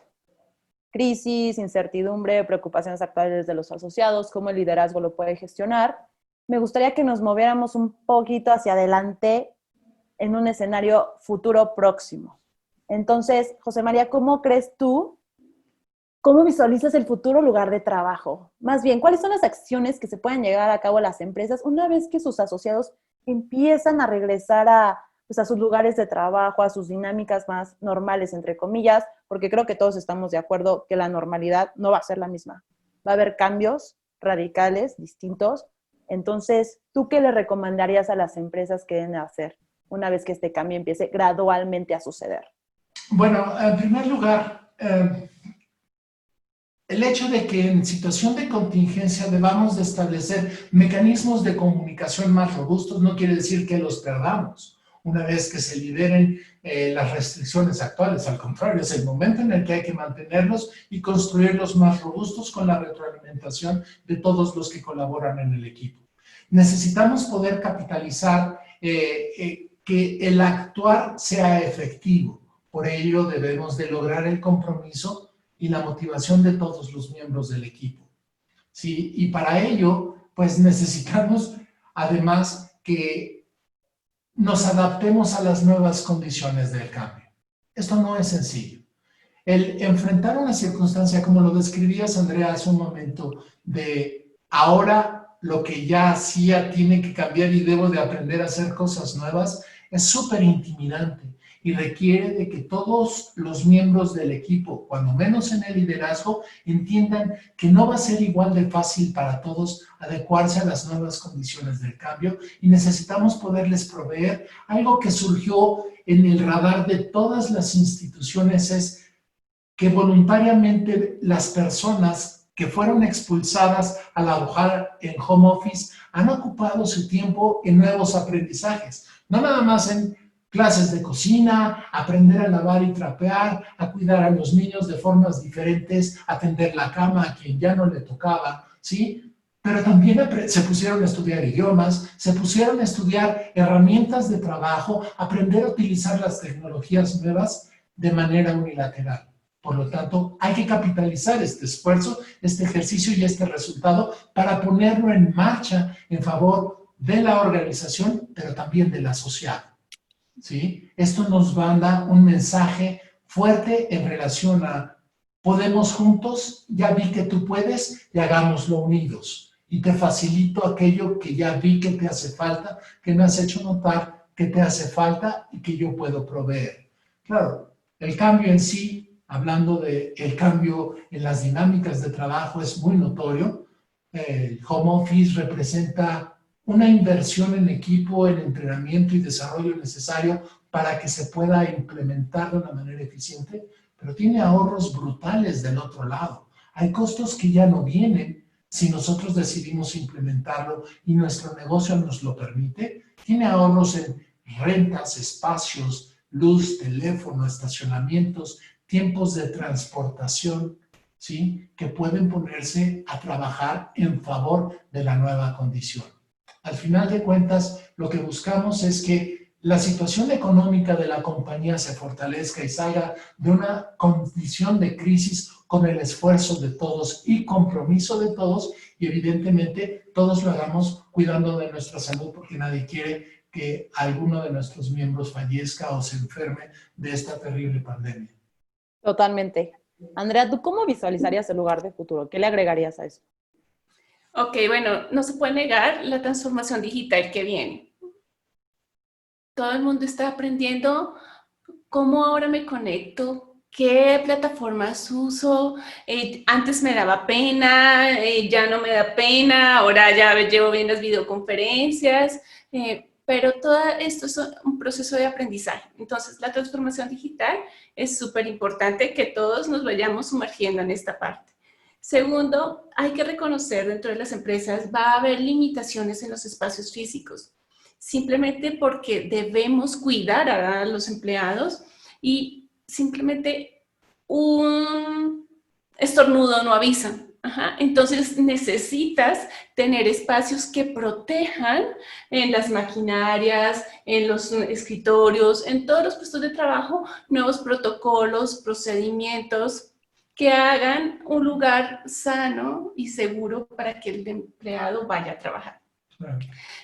Crisis, incertidumbre, preocupaciones actuales de los asociados, cómo el liderazgo lo puede gestionar. Me gustaría que nos moviéramos un poquito hacia adelante en un escenario futuro próximo. Entonces, José María, ¿cómo crees tú, cómo visualizas el futuro lugar de trabajo? Más bien, ¿cuáles son las acciones que se pueden llevar a cabo las empresas una vez que sus asociados empiezan a regresar a sus lugares de trabajo, a sus dinámicas más normales, entre comillas? Porque creo que todos estamos de acuerdo que la normalidad no va a ser la misma. Va a haber cambios radicales, distintos. Entonces, ¿tú qué le recomendarías a las empresas que deben hacer una vez que este cambio empiece gradualmente a suceder? Bueno, en primer lugar, el hecho de que en situación de contingencia debamos de establecer mecanismos de comunicación más robustos no quiere decir que los perdamos una vez que se liberen las restricciones actuales. Al contrario, es el momento en el que hay que mantenerlos y construirlos más robustos con la retroalimentación de todos los que colaboran en el equipo. Necesitamos poder capitalizar que el actuar sea efectivo. Por ello debemos de lograr el compromiso y la motivación de todos los miembros del equipo. ¿Sí? Y para ello, pues necesitamos además que nos adaptemos a las nuevas condiciones del cambio. Esto no es sencillo. El enfrentar una circunstancia, como lo describías, Andrea, hace un momento, de ahora lo que ya hacía tiene que cambiar y debo de aprender a hacer cosas nuevas, es súper intimidante y requiere de que todos los miembros del equipo, cuando menos en el liderazgo, entiendan que no va a ser igual de fácil para todos adecuarse a las nuevas condiciones del cambio y necesitamos poderles proveer algo que surgió en el radar de todas las instituciones, es que voluntariamente las personas que fueron expulsadas al trabajar en home office han ocupado su tiempo en nuevos aprendizajes, no nada más en clases de cocina, aprender a lavar y trapear, a cuidar a los niños de formas diferentes, atender la cama a quien ya no le tocaba, ¿sí? pero también se pusieron a estudiar idiomas, se pusieron a estudiar herramientas de trabajo, aprender a utilizar las tecnologías nuevas de manera unilateral. Por lo tanto, hay que capitalizar este esfuerzo, este ejercicio y este resultado para ponerlo en marcha en favor de la organización, pero también del asociado. ¿Sí? Esto nos manda un mensaje fuerte en relación a podemos juntos, ya vi que tú puedes y hagámoslo unidos. Y te facilito aquello que ya vi que te hace falta, que me has hecho notar que te hace falta y que yo puedo proveer. Claro, el cambio en sí, hablando del cambio en las dinámicas de trabajo, es muy notorio. El home office representa una inversión en equipo, en entrenamiento y desarrollo necesario para que se pueda implementar de una manera eficiente, pero tiene ahorros brutales del otro lado. Hay costos que ya no vienen si nosotros decidimos implementarlo y nuestro negocio nos lo permite. Tiene ahorros en rentas, espacios, luz, teléfono, estacionamientos, tiempos de transportación, ¿sí? Que pueden ponerse a trabajar en favor de la nueva condición. Al final de cuentas, lo que buscamos es que la situación económica de la compañía se fortalezca y salga de una condición de crisis con el esfuerzo de todos y compromiso de todos, y evidentemente todos lo hagamos cuidando de nuestra salud, porque nadie quiere que alguno de nuestros miembros fallezca o se enferme de esta terrible pandemia. Totalmente. Andrea, ¿tú cómo visualizarías el lugar de futuro? ¿Qué le agregarías a eso? Ok, bueno, no se puede negar la transformación digital que viene. Todo el mundo está aprendiendo cómo ahora me conecto, qué plataformas uso. Antes me daba pena, ya no me da pena, ahora ya llevo bien las videoconferencias, pero todo esto es un proceso de aprendizaje. Entonces, la transformación digital es súper importante que todos nos vayamos sumergiendo en esta parte. Segundo, hay que reconocer dentro de las empresas va a haber limitaciones en los espacios físicos, simplemente porque debemos cuidar a los empleados y simplemente un estornudo no avisa. Ajá. Entonces necesitas tener espacios que protejan en las maquinarias, en los escritorios, en todos los puestos de trabajo, nuevos protocolos, procedimientos que hagan un lugar sano y seguro para que el empleado vaya a trabajar.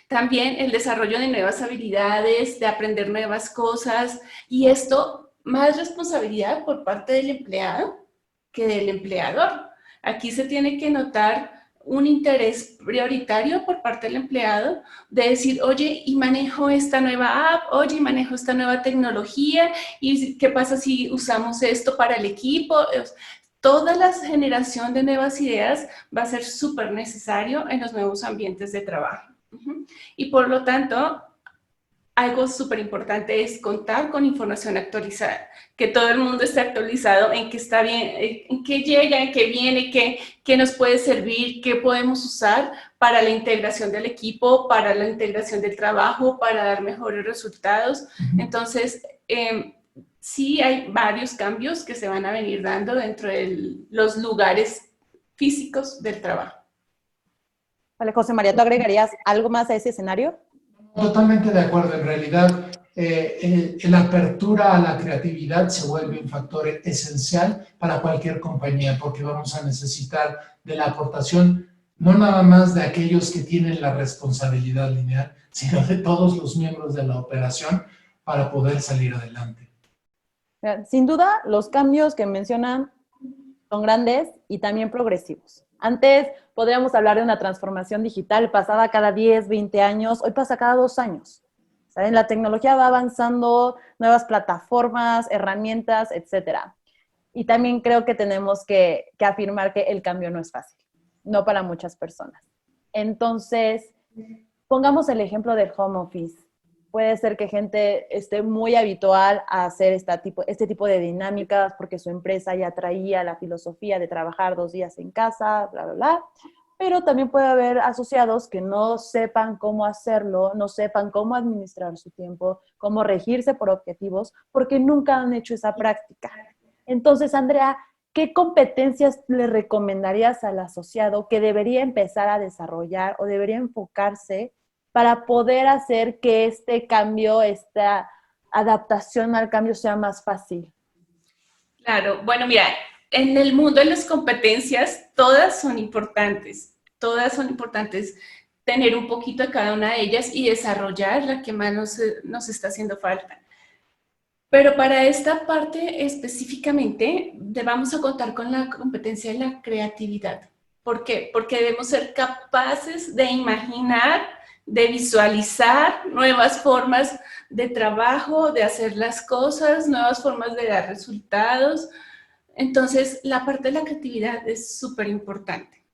También el desarrollo de nuevas habilidades, de aprender nuevas cosas, y esto más responsabilidad por parte del empleado que del empleador. Aquí se tiene que notar un interés prioritario por parte del empleado de decir, oye, y manejo esta nueva app, oye, y manejo esta nueva tecnología, y qué pasa si usamos esto para el equipo. Toda la generación de nuevas ideas va a ser súper necesario en los nuevos ambientes de trabajo. Y por lo tanto, algo súper importante es contar con información actualizada, que todo el mundo esté actualizado en qué está bien, en qué llega, en qué viene, qué nos puede servir, qué podemos usar para la integración del equipo, para la integración del trabajo, para dar mejores resultados. Entonces, sí hay varios cambios que se van a venir dando dentro de los lugares físicos del trabajo. Vale, José María, ¿tú agregarías algo más a ese escenario? Totalmente de acuerdo. En realidad, la apertura a la creatividad se vuelve un factor esencial para cualquier compañía, porque vamos a necesitar de la aportación no nada más de aquellos que tienen la responsabilidad lineal, sino de todos los miembros de la operación para poder salir adelante. Sin duda, los cambios que mencionan son grandes y también progresivos. Antes podríamos hablar de una transformación digital, pasaba cada 10, 20 años, hoy pasa cada 2 años. ¿Saben? La tecnología va avanzando, nuevas plataformas, herramientas, etc. Y también creo que tenemos que afirmar que el cambio no es fácil, no para muchas personas. Entonces, pongamos el ejemplo del home office. Puede ser que gente esté muy habitual a hacer este tipo de dinámicas porque su empresa ya traía la filosofía de trabajar 2 días en casa, bla, bla, bla. Pero también puede haber asociados que no sepan cómo hacerlo, no sepan cómo administrar su tiempo, cómo regirse por objetivos, porque nunca han hecho esa práctica. Entonces, Andrea, ¿qué competencias le recomendarías al asociado que debería empezar a desarrollar o debería enfocarse para poder hacer que este cambio, esta adaptación al cambio sea más fácil? Claro, bueno, mira, en el mundo de las competencias, todas son importantes, tener un poquito de cada una de ellas y desarrollar la que más nos está haciendo falta. Pero para esta parte específicamente, vamos a contar con la competencia de la creatividad. ¿Por qué? Porque debemos ser capaces de imaginar, de visualizar nuevas formas de trabajo, de hacer las cosas, nuevas formas de dar resultados. Entonces, la parte de la creatividad es súper importante.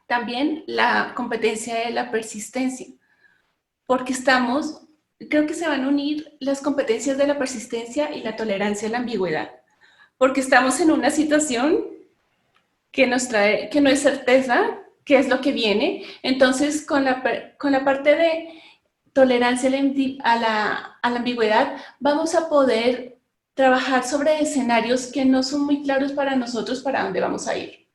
También la competencia de la persistencia, porque creo que se van a unir las competencias de la persistencia y la tolerancia a la ambigüedad, porque estamos en una situación que nos trae, que no es certeza, qué es lo que viene. Entonces, con la parte de tolerancia a la ambigüedad, vamos a poder trabajar sobre escenarios que no son muy claros para nosotros para dónde vamos a ir.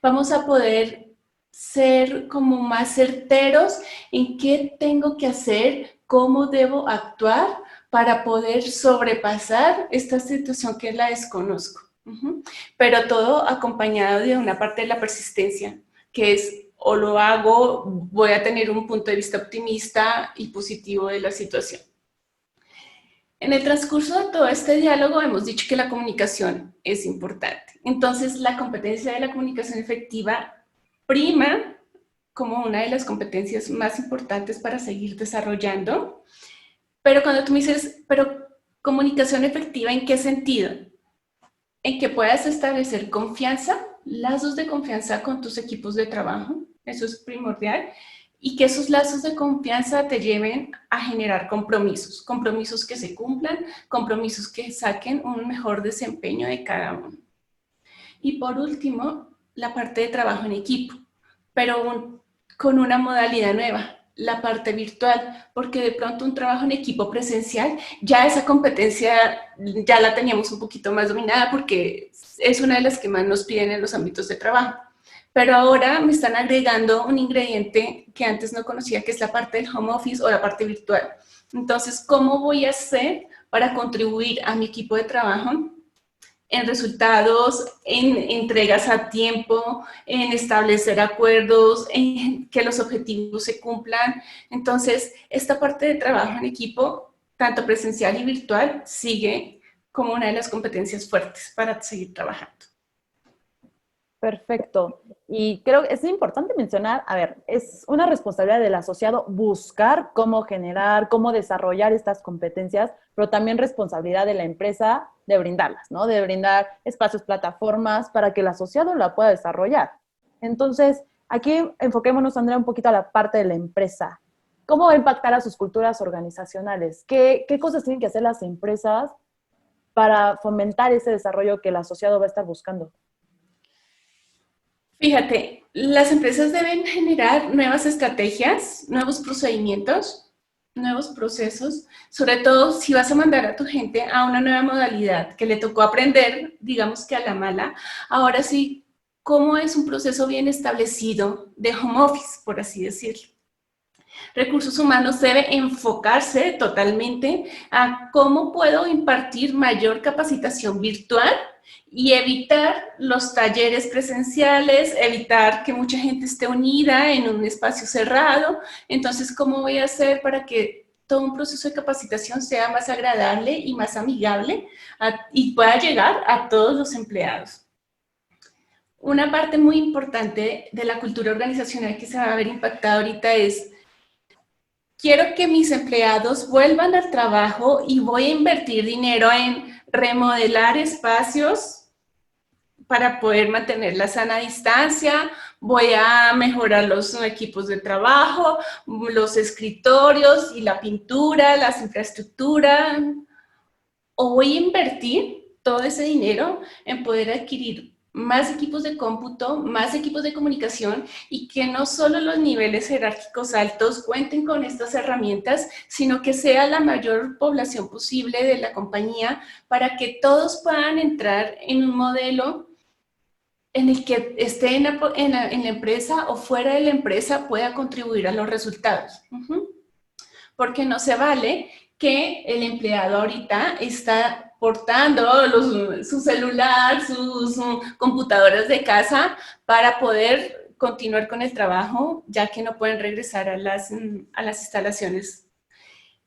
Vamos a poder ser como más certeros en qué tengo que hacer, cómo debo actuar para poder sobrepasar esta situación que la desconozco. Pero todo acompañado de una parte de la persistencia, que es o lo hago, voy a tener un punto de vista optimista y positivo de la situación. En el transcurso de todo este diálogo hemos dicho que la comunicación es importante. Entonces, la competencia de la comunicación efectiva prima como una de las competencias más importantes para seguir desarrollando. Pero cuando tú me dices, pero comunicación efectiva, ¿en qué sentido? En que puedas establecer confianza, lazos de confianza con tus equipos de trabajo, eso es primordial, y que esos lazos de confianza te lleven a generar compromisos, compromisos que se cumplan, compromisos que saquen un mejor desempeño de cada uno. Y por último, la parte de trabajo en equipo, pero con una modalidad nueva, la parte virtual, porque de pronto un trabajo en equipo presencial, ya esa competencia ya la teníamos un poquito más dominada porque es una de las que más nos piden en los ámbitos de trabajo. Pero ahora me están agregando un ingrediente que antes no conocía, que es la parte del home office o la parte virtual. Entonces, ¿cómo voy a hacer para contribuir a mi equipo de trabajo en resultados, en entregas a tiempo, en establecer acuerdos, en que los objetivos se cumplan? Entonces, esta parte de trabajo en equipo, tanto presencial y virtual, sigue como una de las competencias fuertes para seguir trabajando. Perfecto. Y creo que es importante mencionar, a ver, es una responsabilidad del asociado buscar cómo generar, cómo desarrollar estas competencias, pero también responsabilidad de la empresa de brindarlas, ¿no? De brindar espacios, plataformas para que el asociado la pueda desarrollar. Entonces, aquí enfoquémonos, Andrea, un poquito a la parte de la empresa. ¿Cómo va a impactar a sus culturas organizacionales? ¿Qué cosas tienen que hacer las empresas para fomentar ese desarrollo que el asociado va a estar buscando? Fíjate, las empresas deben generar nuevas estrategias, nuevos procedimientos, nuevos procesos, sobre todo si vas a mandar a tu gente a una nueva modalidad que le tocó aprender, digamos que a la mala. Ahora sí, ¿cómo es un proceso bien establecido de home office, por así decirlo? Recursos humanos debe enfocarse totalmente a cómo puedo impartir mayor capacitación virtual y evitar los talleres presenciales, evitar que mucha gente esté unida en un espacio cerrado. Entonces, ¿cómo voy a hacer para que todo un proceso de capacitación sea más agradable y más amigable y pueda llegar a todos los empleados? Una parte muy importante de la cultura organizacional que se va a ver impactada ahorita es: quiero que mis empleados vuelvan al trabajo y voy a invertir dinero en remodelar espacios para poder mantener la sana distancia, voy a mejorar los equipos de trabajo, los escritorios y la pintura, las infraestructuras, o voy a invertir todo ese dinero en poder adquirir más equipos de cómputo, más equipos de comunicación, y que no solo los niveles jerárquicos altos cuenten con estas herramientas, sino que sea la mayor población posible de la compañía para que todos puedan entrar en un modelo en el que esté en la empresa o fuera de la empresa pueda contribuir a los resultados. Porque no se vale que el empleado ahorita está portando su celular, sus computadoras de casa para poder continuar con el trabajo, ya que no pueden regresar a las instalaciones.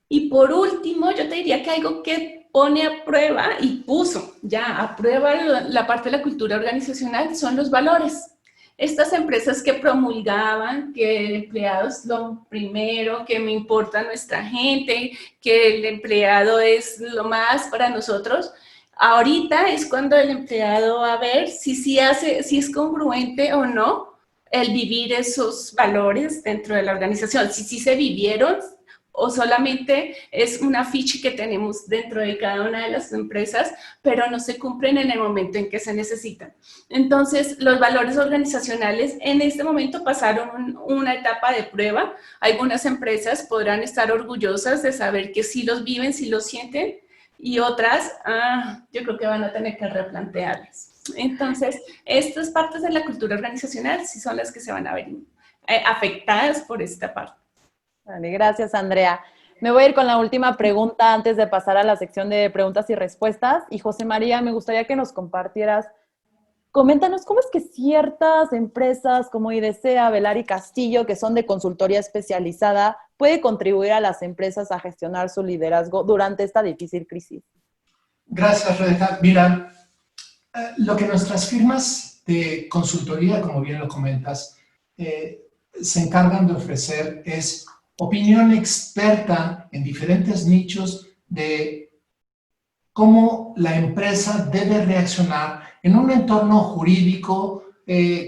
Y por último, yo te diría que algo que pone a prueba y puso ya a prueba la parte de la cultura organizacional son los valores. Estas empresas que promulgaban que el empleado es lo primero, que me importa nuestra gente, que el empleado es lo más para nosotros, ahorita es cuando el empleado va a ver si es congruente o no el vivir esos valores dentro de la organización, si se vivieron o solamente es una ficha que tenemos dentro de cada una de las empresas, pero no se cumplen en el momento en que se necesitan. Entonces, los valores organizacionales en este momento pasaron una etapa de prueba. Algunas empresas podrán estar orgullosas de saber que sí los viven, sí los sienten, y otras, yo creo que van a tener que replantearlas. Entonces, estas partes de la cultura organizacional sí son las que se van a ver afectadas por esta parte. Vale, gracias, Andrea. Me voy a ir con la última pregunta antes de pasar a la sección de preguntas y respuestas. Y José María, me gustaría que nos compartieras, coméntanos cómo es que ciertas empresas como IDC, Avelar y Castillo, que son de consultoría especializada, puede contribuir a las empresas a gestionar su liderazgo durante esta difícil crisis. Gracias, Rebeca. Mira, lo que nuestras firmas de consultoría, como bien lo comentas, se encargan de ofrecer es opinión experta en diferentes nichos de cómo la empresa debe reaccionar en un entorno jurídico,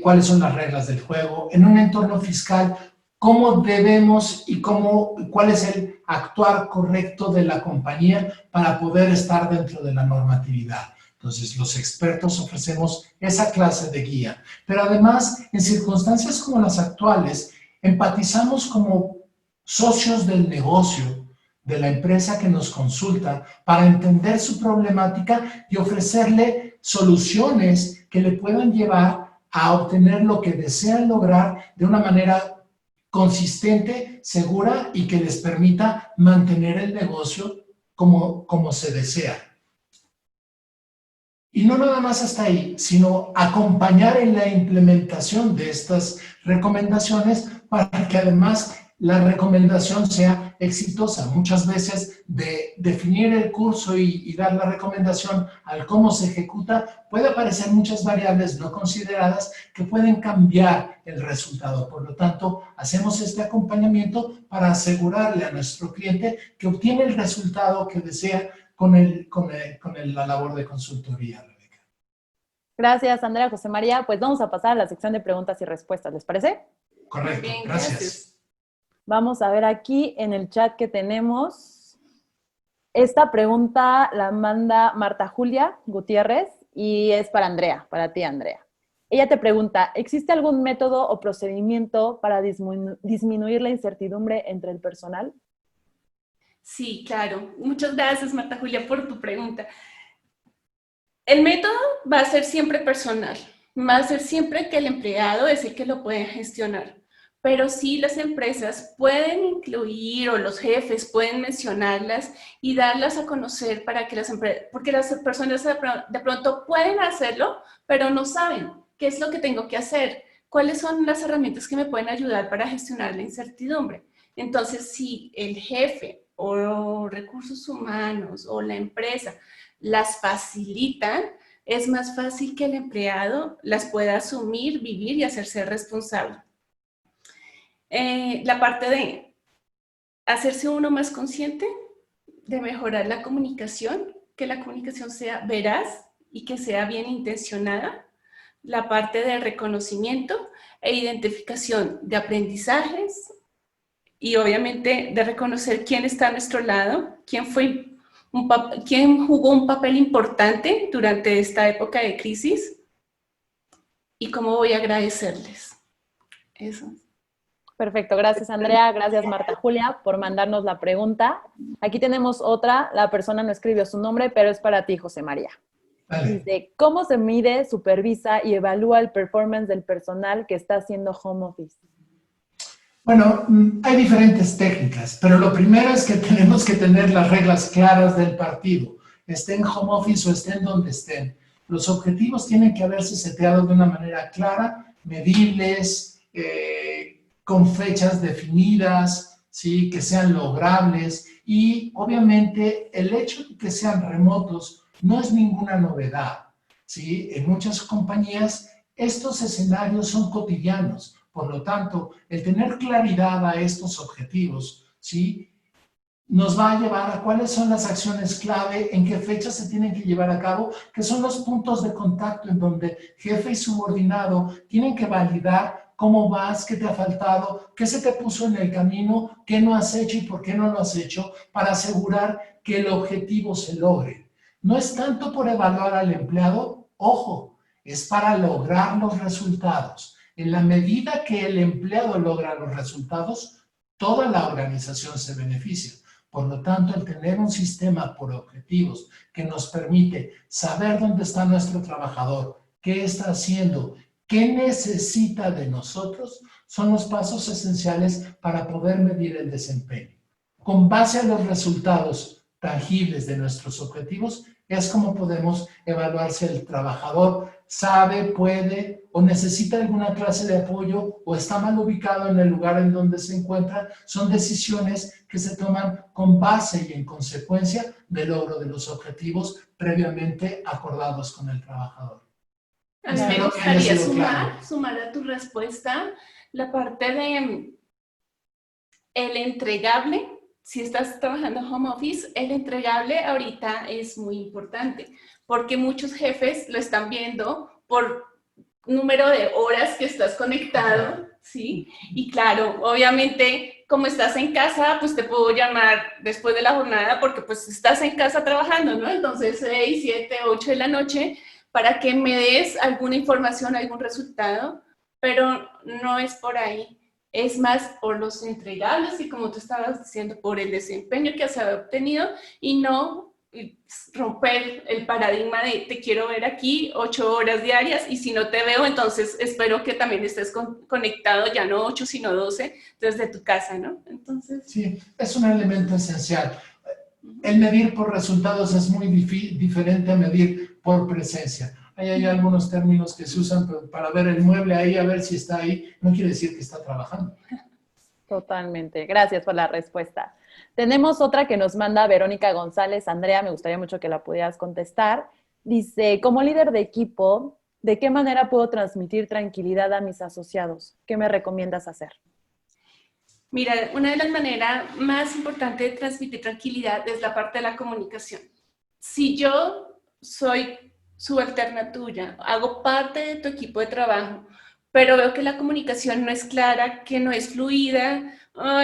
cuáles son las reglas del juego, en un entorno fiscal, cómo debemos y cuál es el actuar correcto de la compañía para poder estar dentro de la normatividad. Entonces, los expertos ofrecemos esa clase de guía. Pero además, en circunstancias como las actuales, empatizamos como socios del negocio, de la empresa que nos consulta, para entender su problemática y ofrecerle soluciones que le puedan llevar a obtener lo que desean lograr de una manera consistente, segura y que les permita mantener el negocio como se desea. Y no nada más hasta ahí, sino acompañar en la implementación de estas recomendaciones para que además la recomendación sea exitosa. Muchas veces de definir el curso y dar la recomendación al cómo se ejecuta, puede aparecer muchas variables no consideradas que pueden cambiar el resultado. Por lo tanto, hacemos este acompañamiento para asegurarle a nuestro cliente que obtiene el resultado que desea con la labor de consultoría, Rebeca. Gracias, Andrea. José María, pues vamos a pasar a la sección de preguntas y respuestas, ¿les parece? Correcto, Bien, gracias. Vamos a ver aquí en el chat que tenemos. Esta pregunta la manda Marta Julia Gutiérrez y es para Andrea, para ti, Andrea. Ella te pregunta, ¿existe algún método o procedimiento para disminuir la incertidumbre entre el personal? Sí, claro. Muchas gracias, Marta Julia, por tu pregunta. El método va a ser siempre personal. Va a ser siempre que el empleado es el que lo puede gestionar. Pero sí las empresas pueden incluir o los jefes pueden mencionarlas y darlas a conocer para que porque las personas de pronto pueden hacerlo, pero no saben qué es lo que tengo que hacer, cuáles son las herramientas que me pueden ayudar para gestionar la incertidumbre. Entonces, si el jefe o recursos humanos o la empresa las facilitan, es más fácil que el empleado las pueda asumir, vivir y hacerse responsable. La parte de hacerse uno más consciente, de mejorar la comunicación, que la comunicación sea veraz y que sea bien intencionada. La parte de reconocimiento e identificación de aprendizajes y obviamente de reconocer quién está a nuestro lado, quién jugó un papel importante durante esta época de crisis y cómo voy a agradecerles. Eso. Perfecto, gracias Andrea, gracias Marta Julia por mandarnos la pregunta. Aquí tenemos otra, la persona no escribió su nombre, pero es para ti, José María. Dale. Dice, ¿cómo se mide, supervisa y evalúa el performance del personal que está haciendo home office? Bueno, hay diferentes técnicas, pero lo primero es que tenemos que tener las reglas claras del partido, estén en home office o estén donde estén. Los objetivos tienen que haberse seteado de una manera clara, medibles, con fechas definidas, ¿sí? Que sean logrables y obviamente el hecho de que sean remotos no es ninguna novedad, ¿sí? En muchas compañías estos escenarios son cotidianos. Por lo tanto, el tener claridad a estos objetivos, ¿sí? Nos va a llevar a cuáles son las acciones clave, en qué fechas se tienen que llevar a cabo, que son los puntos de contacto en donde jefe y subordinado tienen que validar cómo vas, qué te ha faltado, qué se te puso en el camino, qué no has hecho y por qué no lo has hecho, para asegurar que el objetivo se logre. No es tanto por evaluar al empleado, ojo, es para lograr los resultados. En la medida que el empleado logra los resultados, toda la organización se beneficia. Por lo tanto, el tener un sistema por objetivos que nos permite saber dónde está nuestro trabajador, qué está haciendo, qué necesita de nosotros, son los pasos esenciales para poder medir el desempeño. Con base a los resultados tangibles de nuestros objetivos, es como podemos evaluar si el trabajador sabe, puede o necesita alguna clase de apoyo o está mal ubicado en el lugar en donde se encuentra. Son decisiones que se toman con base y en consecuencia del logro de los objetivos previamente acordados con el trabajador. A mí me gustaría sumar a tu respuesta la parte de el entregable. Si estás trabajando home office, el entregable ahorita es muy importante porque muchos jefes lo están viendo por número de horas que estás conectado, ¿sí? Y claro, obviamente, como estás en casa, pues te puedo llamar después de la jornada porque pues estás en casa trabajando, ¿no? Entonces, 6, 7, 8 de la noche, para que me des alguna información, algún resultado, pero no es por ahí. Es más por los entregables y como tú estabas diciendo, por el desempeño que has obtenido y no romper el paradigma de te quiero ver aquí 8 horas diarias y si no te veo, entonces espero que también estés conectado, ya no 8, sino 12 desde tu casa, ¿no? Entonces... Sí, es un elemento esencial. El medir por resultados es muy diferente a medir por presencia. Ahí hay algunos términos que se usan para ver el mueble ahí, a ver si está ahí, no quiere decir que está trabajando. Totalmente. Gracias por la respuesta. Tenemos otra que nos manda Verónica González. Andrea, me gustaría mucho que la pudieras contestar. Dice, como líder de equipo, ¿de qué manera puedo transmitir tranquilidad a mis asociados? ¿Qué me recomiendas hacer? Mira, una de las maneras más importantes de transmitir tranquilidad es la parte de la comunicación. Si yo soy subalterna tuya, hago parte de tu equipo de trabajo, pero veo que la comunicación no es clara, que no es fluida,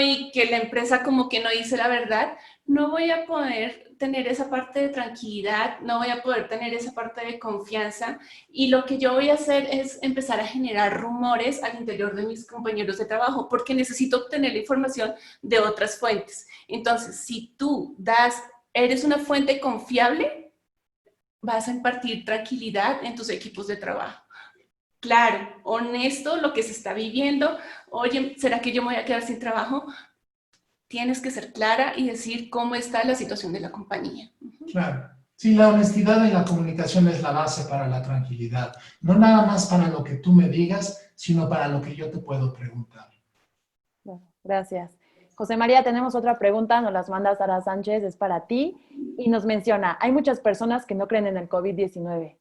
y que la empresa como que no dice la verdad, no voy a poder tener esa parte de tranquilidad, no voy a poder tener esa parte de confianza y lo que yo voy a hacer es empezar a generar rumores al interior de mis compañeros de trabajo porque necesito obtener la información de otras fuentes. Entonces, si tú eres una fuente confiable, vas a impartir tranquilidad en tus equipos de trabajo. Claro, honesto, lo que se está viviendo. Oye, ¿será que yo me voy a quedar sin trabajo? Tienes que ser clara y decir cómo está la situación de la compañía. Claro. Sí, la honestidad en la comunicación es la base para la tranquilidad. No nada más para lo que tú me digas, sino para lo que yo te puedo preguntar. Gracias. José María, tenemos otra pregunta, nos las manda Sara Sánchez, es para ti, y nos menciona, hay muchas personas que no creen en el COVID-19.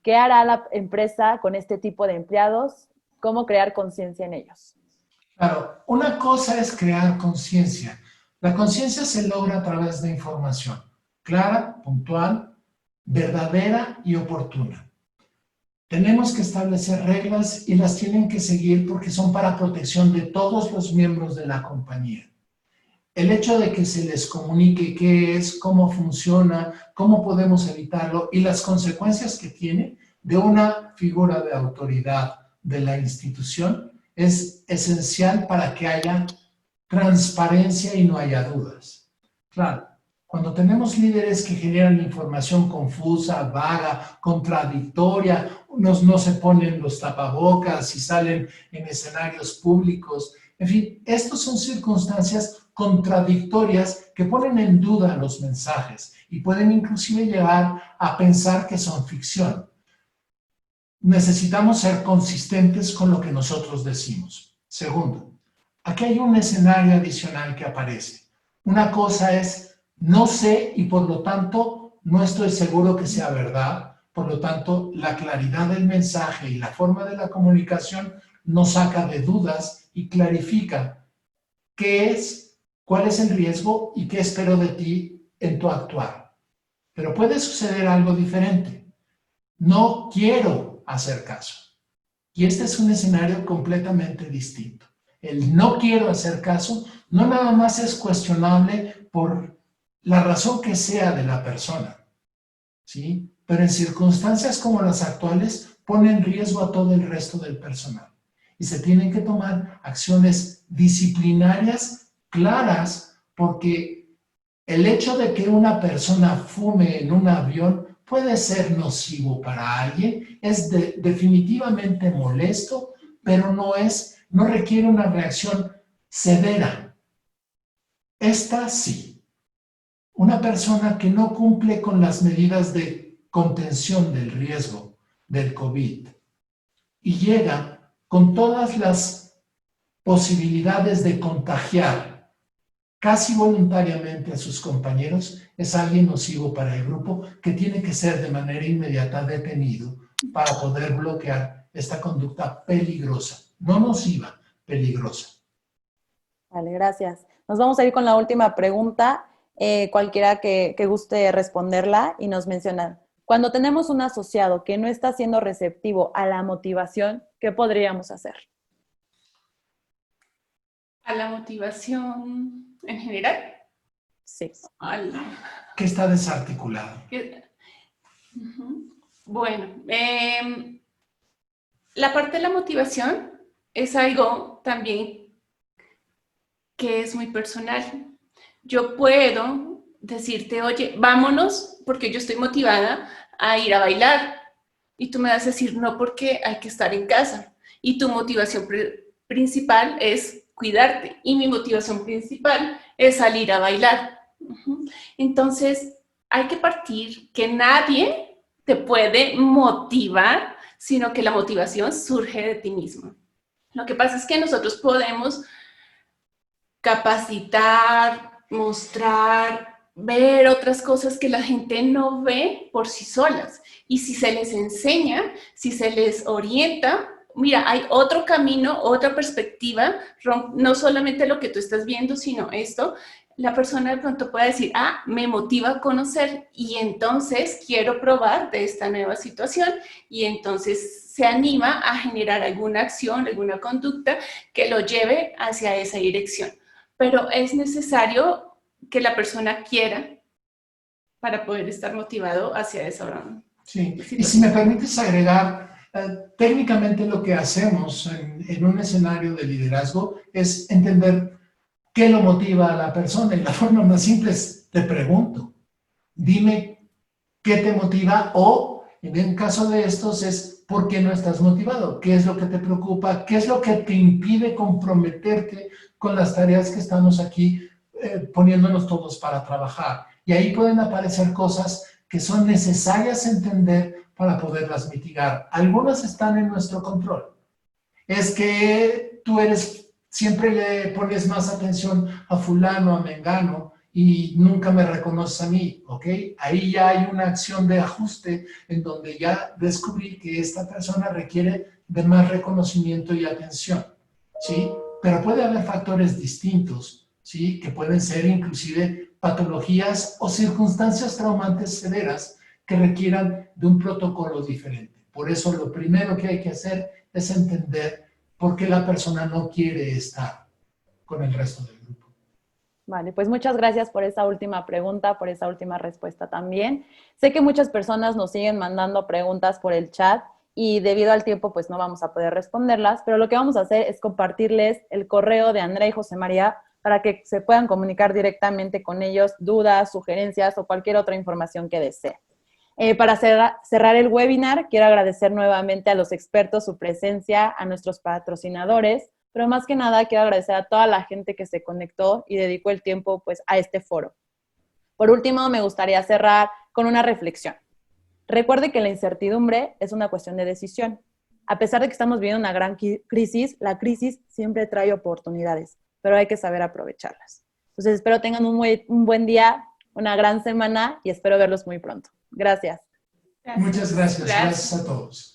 ¿Qué hará la empresa con este tipo de empleados? ¿Cómo crear conciencia en ellos? Claro, una cosa es crear conciencia. La conciencia se logra a través de información clara, puntual, verdadera y oportuna. Tenemos que establecer reglas y las tienen que seguir porque son para protección de todos los miembros de la compañía. El hecho de que se les comunique qué es, cómo funciona, cómo podemos evitarlo y las consecuencias que tiene de una figura de autoridad de la institución es esencial para que haya transparencia y no haya dudas. Claro, Cuando tenemos líderes que generan información confusa, vaga, contradictoria, unos no se ponen los tapabocas y salen en escenarios públicos, en fin, estas son circunstancias contradictorias que ponen en duda los mensajes y pueden inclusive llevar a pensar que son ficción. Necesitamos ser consistentes con lo que nosotros decimos. Segundo, aquí hay un escenario adicional que aparece. Una cosa es, no sé y por lo tanto no estoy seguro que sea verdad. Por lo tanto, la claridad del mensaje y la forma de la comunicación nos saca de dudas y clarifica qué es, cuál es el riesgo y qué espero de ti en tu actuar. Pero puede suceder algo diferente. No quiero hacer caso. Y este es un escenario completamente distinto. El no quiero hacer caso no nada más es cuestionable por la razón que sea de la persona, ¿sí? Pero en circunstancias como las actuales pone en riesgo a todo el resto del personal. Y se tienen que tomar acciones disciplinarias claras porque el hecho de que una persona fume en un avión puede ser nocivo para alguien, es definitivamente molesto, pero no requiere una reacción severa. Esta sí. Una persona que no cumple con las medidas de contención del riesgo del COVID y llega con todas las posibilidades de contagiar casi voluntariamente a sus compañeros, es alguien nocivo para el grupo que tiene que ser de manera inmediata detenido para poder bloquear esta conducta peligrosa, no nociva, peligrosa. Vale, gracias. Nos vamos a ir con la última pregunta, cualquiera que guste responderla y nos menciona, cuando tenemos un asociado que no está siendo receptivo a la motivación, ¿qué podríamos hacer? A la motivación en general. Sí. ¿Qué está desarticulado? Bueno, la parte de la motivación es algo también que es muy personal. Yo puedo decirte, oye, vámonos porque yo estoy motivada a ir a bailar. Y tú me vas a decir, no, porque hay que estar en casa. Y tu motivación principal es cuidarte. Y mi motivación principal es salir a bailar. Entonces, hay que partir que nadie te puede motivar, sino que la motivación surge de ti mismo. Lo que pasa es que nosotros podemos capacitar, mostrar, ver otras cosas que la gente no ve por sí solas. Y si se les enseña, si se les orienta, mira, hay otro camino, otra perspectiva, no solamente lo que tú estás viendo, sino esto, la persona de pronto puede decir, ah, me motiva a conocer y entonces quiero probar de esta nueva situación y entonces se anima a generar alguna acción, alguna conducta que lo lleve hacia esa dirección. Pero es necesario que la persona quiera para poder estar motivado hacia esa. Sí, y si me permites agregar, técnicamente lo que hacemos en un escenario de liderazgo es entender qué lo motiva a la persona. Y la forma más simple es, te pregunto, dime qué te motiva o, en el caso de estos, es ¿por qué no estás motivado? ¿Qué es lo que te preocupa? ¿Qué es lo que te impide comprometerte con las tareas que estamos aquí poniéndonos todos para trabajar? Y ahí pueden aparecer cosas que son necesarias entender para poderlas mitigar. Algunas están en nuestro control. Es que tú siempre le pones más atención a fulano, a mengano, y nunca me reconoces a mí, ¿ok? Ahí ya hay una acción de ajuste en donde ya descubrí que esta persona requiere de más reconocimiento y atención, ¿sí? Pero puede haber factores distintos, ¿sí? Que pueden ser inclusive patologías o circunstancias traumantes severas que requieran de un protocolo diferente. Por eso lo primero que hay que hacer es entender por qué la persona no quiere estar con el resto del grupo. Vale, pues muchas gracias por esa última pregunta, por esa última respuesta también. Sé que muchas personas nos siguen mandando preguntas por el chat y debido al tiempo pues no vamos a poder responderlas, pero lo que vamos a hacer es compartirles el correo de Andrea y José María para que se puedan comunicar directamente con ellos, dudas, sugerencias o cualquier otra información que deseen. Para cerrar el webinar, quiero agradecer nuevamente a los expertos su presencia, a nuestros patrocinadores, pero más que nada quiero agradecer a toda la gente que se conectó y dedicó el tiempo pues, a este foro. Por último, me gustaría cerrar con una reflexión. Recuerde que la incertidumbre es una cuestión de decisión. A pesar de que estamos viviendo una gran crisis, la crisis siempre trae oportunidades, pero hay que saber aprovecharlas. Entonces, espero tengan un buen día, una gran semana y espero verlos muy pronto. Gracias. Muchas gracias. Gracias a todos.